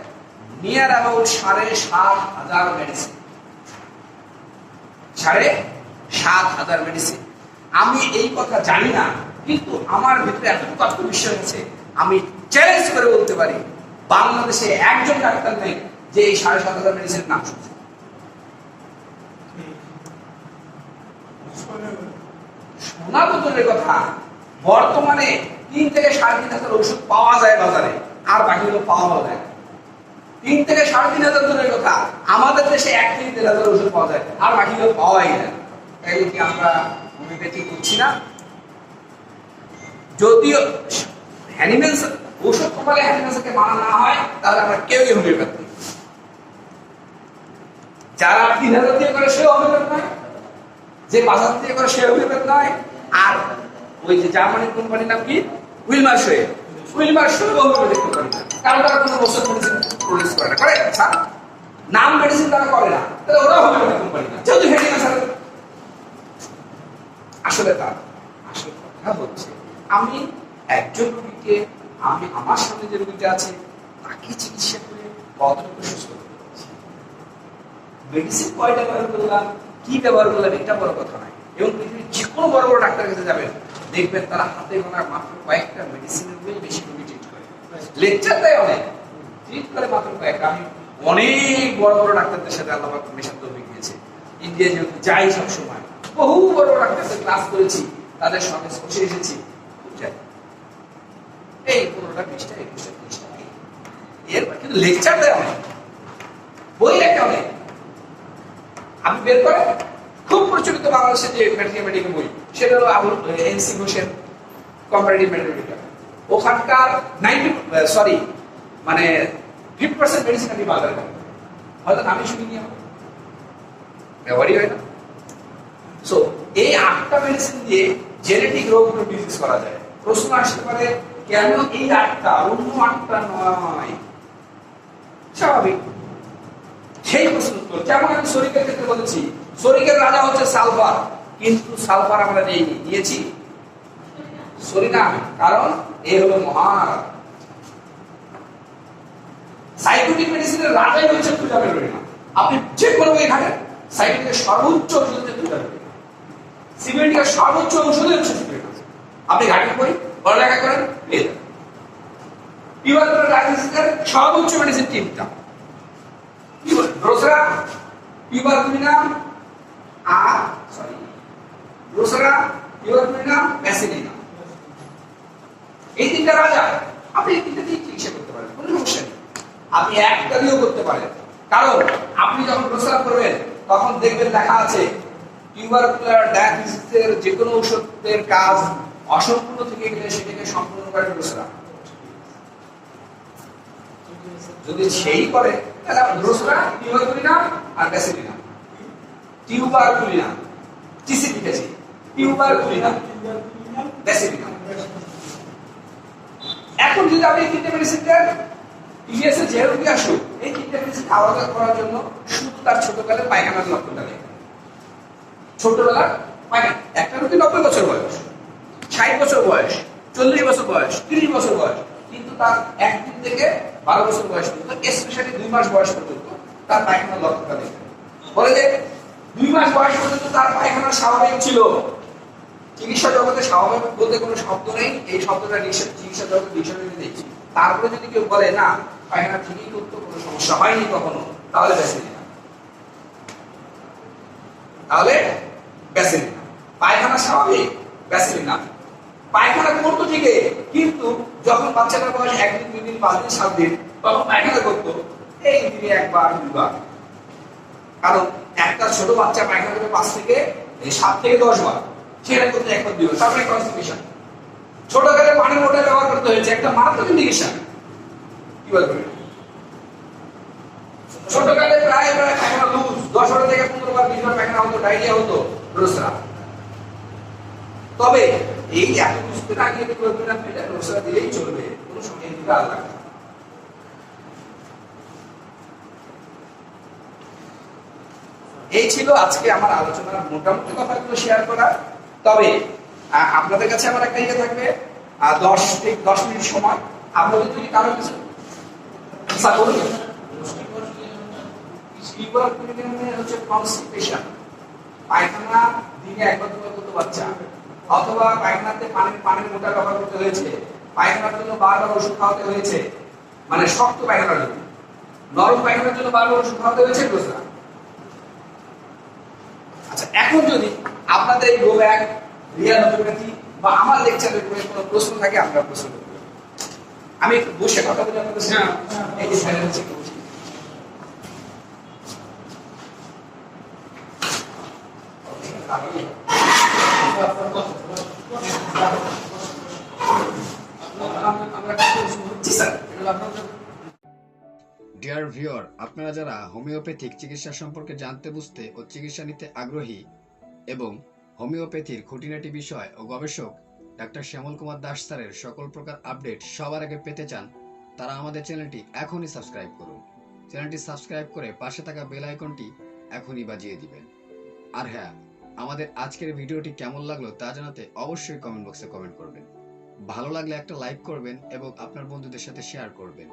নিয়ার অ্যাবাউট 7,500 মেডিসিন, 7,500 মেডিসিন। আমি এই কথা জানি না, কিন্তু আমার ভিতরে এতটুকু আত্মবিশ্বাস আছে, আমি চ্যালেঞ্জ করে বলতে পারি বাংলাদেশে একজন ডাক্তার নেই যে এই 7,500 মেডিসিনের নাম শুনছে। শোনা তো দূরের কথা, বর্তমানে 3 থেকে 3,500 ওষুধ পাওয়া যায় বাজারে, আর বাকিগুলো পাওয়া যায় না। 3 থেকে 3,500 দূরের কথা, আমাদের দেশে 1 থেকে 1,000 ওষুধ পাওয়া যায়, আর বাকিগুলো পাওয়াই যায় না। তাই কি আমরা হোমিওপ্যাথি করছি না? যদিও হ্যানিম্যান ওষুধ কমালে হ্যানিম্যানকে মানা না হয়, তাহলে আমরা কেউই হোমিওপ্যাথি। যারা 3,000 দিয়ে করে সে হোমিওপ্যাথি নয়, যে 5,000 দিয়ে করে সে হোমিওপ্যাথি নয়। আর ওই যে জার্মানি কোম্পানির নাম কি, উইলমার শোয়ে হোমিওপ্যাথি কোম্পানি না। কারণ তারা কোনো ওষুধ মেডিসিন প্রডিউস করে না, করে স্যার নাম মেডিসিন তারা করে না, তাহলে ওরা হোমিওপ্যাথি কোম্পানি না, যেহেতু হেডি না স্যার। আসলে তার আসল কথা হচ্ছে আমি একজন রোগীকে, আমি আমার সামনে যে রোগীটা আছে তাকে চিকিৎসা করে কতটুকু সুস্থ করতে পারছি। মেডিসিন কয়টা ব্যবহার করলাম, কি ব্যবহার করলাম, এটা বড় কথা নয়। এবং পৃথিবীর যে কোনো বড় বড় ডাক্তারের কাছে যাবেন, দেখবেন তারা হাতে গোনা মাত্র কয়েকটা মেডিসিনের উপরেই বেশি রোগী ট্রিট করে, লেকচার দেয় অনেক, ট্রিট করে মাত্র কয়েকটা। আমি অনেক বড় বড় ডাক্তারদের সাথে আল্লাহ পাক মেশান্ত হয়ে গিয়েছে, ইন্ডিয়া যেহেতু যাই সবসময়, বহু বড় বড় ডাক্তারদের ক্লাস করেছি, তাদের সঙ্গে বসে এসেছি, এই 15টা 20টা 21টা 30টা, এরপর কিন্তু লেকচার দেয় অনেক, বই লেখে অনেক। আপনি বের করেন খুব প্রচলিত বাংলাদেশের যে মেডিকেল বই, সেটা হলো আবুল এনসি ঘোষের কম্পারেটিভ মেডিকেল। ওখানকার 50% মেডিসিন আপনি বাজারে পাবেন, হয়তো আমি শুনিনি, আমার ব্যবহারই হয় না। সো এই 8টা মেডিসিন দিয়ে জেনেটিক রোগগুলো ডিজিজ করা যায়। প্রশ্ন আসতে পারে কেন এই 8টা, অন্য 8টা নয়? স্বাভাবিক সেই প্রশ্ন উত্তর। যেমন আমি শরীরের ক্ষেত্রে বলেছি, শরীরের রাজা হচ্ছে সালফার, কিন্তু সালফার আমরা নিয়েছি সরিনাম, কারণ এ হলো মহান। সাইকোটিক মেডিসিনের রাজাই হচ্ছে ফ্লুজামেরোলিনা। আপনি যে কোনো বই ঘাটেন, সাইকোটিকের সর্বোচ্চ ঔষধ হচ্ছে ফ্লুজামেরোলিনা, সিবিএটিকের সর্বোচ্চ ঔষধ হচ্ছে সিবিএটিক। আপনি ঘাটের বই পড়ালেখা করেন, পেয়ে যাবেন। পিওর ডায়াগনোসিসের সর্বোচ্চ মেডিসিন 3টা, ব্রোসরা, পিউবারকুলিনাম আর ব্রোসরা, পিউবারকুলিনাম, ব্যাসিলিনাম। এই 3টা রাজা। আপনি এই 3টা দিয়ে চিকিৎসা করতে পারেন, কোনো সমস্যা নেই। আপনি একটা দিয়েও করতে পারেন, কারণ আপনি যখন ব্রোসরা করবেন তখন দেখবেন লেখা আছে টিউবারকুলার ডায়াগনোসিসের যে কোনো ঔষধের কাজ অসম্পূর্ণ থেকে গেলে সেটাকে সম্পূর্ণ করে ব্রোসরা। যদি সেই করে তাহলে ব্রোসরা, টিউবারকুলিনাম আর ব্যাসিলিনাম। টিউবারকুলিনাম টিসি লিখেছি, টিউবারকুলিনাম, ব্যাসিলিনাম। এখন যদি আপনি এই 3টে মেডিসিন দেন, টিএস এর যে রোগী আসুক, এই 3টে মেডিসিন খাওয়া দাওয়া করার জন্য শুধু তার ছোটবেলায় পায়খানার লক্ষণটা দেখেন। ছোটবেলার পায়খানা, একটা রোগী 90 বছর বয়স, 60 বছর বয়স, 40 বছর বয়স, 30 বছর বয়স, কিন্তু তার 1 দিন থেকে 12 বছর বয়স পর্যন্ত, স্পেশালি 2 মাস বয়স পর্যন্ত তার পায়খানার লক্ষণটা দেখেন। বলে যে 2 মাস বয়স পর্যন্ত তার পায়খানা স্বাভাবিক ছিল। চিকিৎসা জগতে স্বাভাবিক বলতে কোনো শব্দ নেই, এই শব্দটা চিকিৎসা জগতে ডিকশনারিতে দেখছি। তারপরে যদি কেউ বলে না পায়খানা ঠিকই করতো, কোনো সমস্যা হয়নি কখনো, তাহলে ব্যাসিলিনাম। তাহলে ব্যাসিলিনাম। পায়খানা স্বাভাবিক, ব্যাসিলিনাম। পায়খানা করতো ঠিকই, কিন্তু যখন বাচ্চাটার বয়স 1 দিন 2 দিন 5 দিন 7 দিন, তখন পায়খানা করতো এই দিনে 1 বার 2 বার। কারণ একটা ছোট বাচ্চা পায়খানা করবে 5 থেকে 7 থেকে 10 বার, সেটা করতে 1 বার 2 বার, তারপরে কনস্টিপেশন। ছোটকালে পানির বোতল ব্যবহার করতে হয়েছে, একটা মারাত্মক ইন্ডিকেশন। কি বলবেন? ছোটকালে প্রায় পায়খানা লুজ, 10 বার থেকে 15 বার 20 বার পায়খানা হতো, ডায়রিয়া হতো, ব্রোসরা। তবে এই এত বুঝতে না গিয়ে কি করবেন, আপনি এটা ব্রোসরা দিলেই চলবে, কোনো সময় দিতে আর লাগবে না। এই ছিল আজকে আমার আলোচনার মোটামুটি কথাগুলো শেয়ার করা। তবে আপনাদের কাছে আমার একটা ইয়ে থাকবে, 10 মিনিট সময়। আপনাদের যদি কারো কিছু ইচ্ছা করুন, হচ্ছে কনস্টিপেশন, পায়খানা দিনে 1 বার 2 বার করতে বাচ্চা, অথবা পায়খানাতে পানির মোটা ব্যবহার করতে হয়েছে, পায়খানার জন্য বারবার ওষুধ খাওয়াতে হয়েছে, মানে শক্ত পায়খানার জন্য, নরম পায়খানার জন্য বারবার ওষুধ খাওয়াতে হয়েছে, ব্রোসরা। আচ্ছা, এখন যদি আপনাদের এই গোব্যাক, রিয়াল হোমিওপ্যাথি বা আমার লেকচারের উপরে কোনো প্রশ্ন থাকে, আপনারা প্রশ্ন করবেন। আমি একটু বসে কথা বলি আপনাদের সাথে। এই যে স্যার হচ্ছে বসে। ডিয়ার ভিউয়ার, আপনারা যারা হোমিওপ্যাথিক চিকিৎসা সম্পর্কে জানতে, বুঝতে ও চিকিৎসা নিতে আগ্রহী এবং হোমিওপ্যাথির খুঁটিনাটি বিষয় ও গবেষক ডাক্তার শ্যামল কুমার দাস স্যারের সকল প্রকার আপডেট সবার আগে পেতে চান, তারা আমাদের চ্যানেলটি এখনই সাবস্ক্রাইব করুন। চ্যানেলটি সাবস্ক্রাইব করে পাশে থাকা বেল আইকনটি এখনই বাজিয়ে দিবেন। আর হ্যাঁ, আমাদের আজকের ভিডিওটি কেমন লাগলো তা জানাতে অবশ্যই কমেন্ট বক্সে কমেন্ট করবেন। ভালো লাগলে একটা লাইক করবেন এবং আপনার বন্ধুদের সাথে শেয়ার করবেন।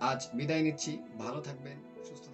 আজ বিদায় নিচ্ছি, ভালো থাকবেন, সুস্থ থাকবেন।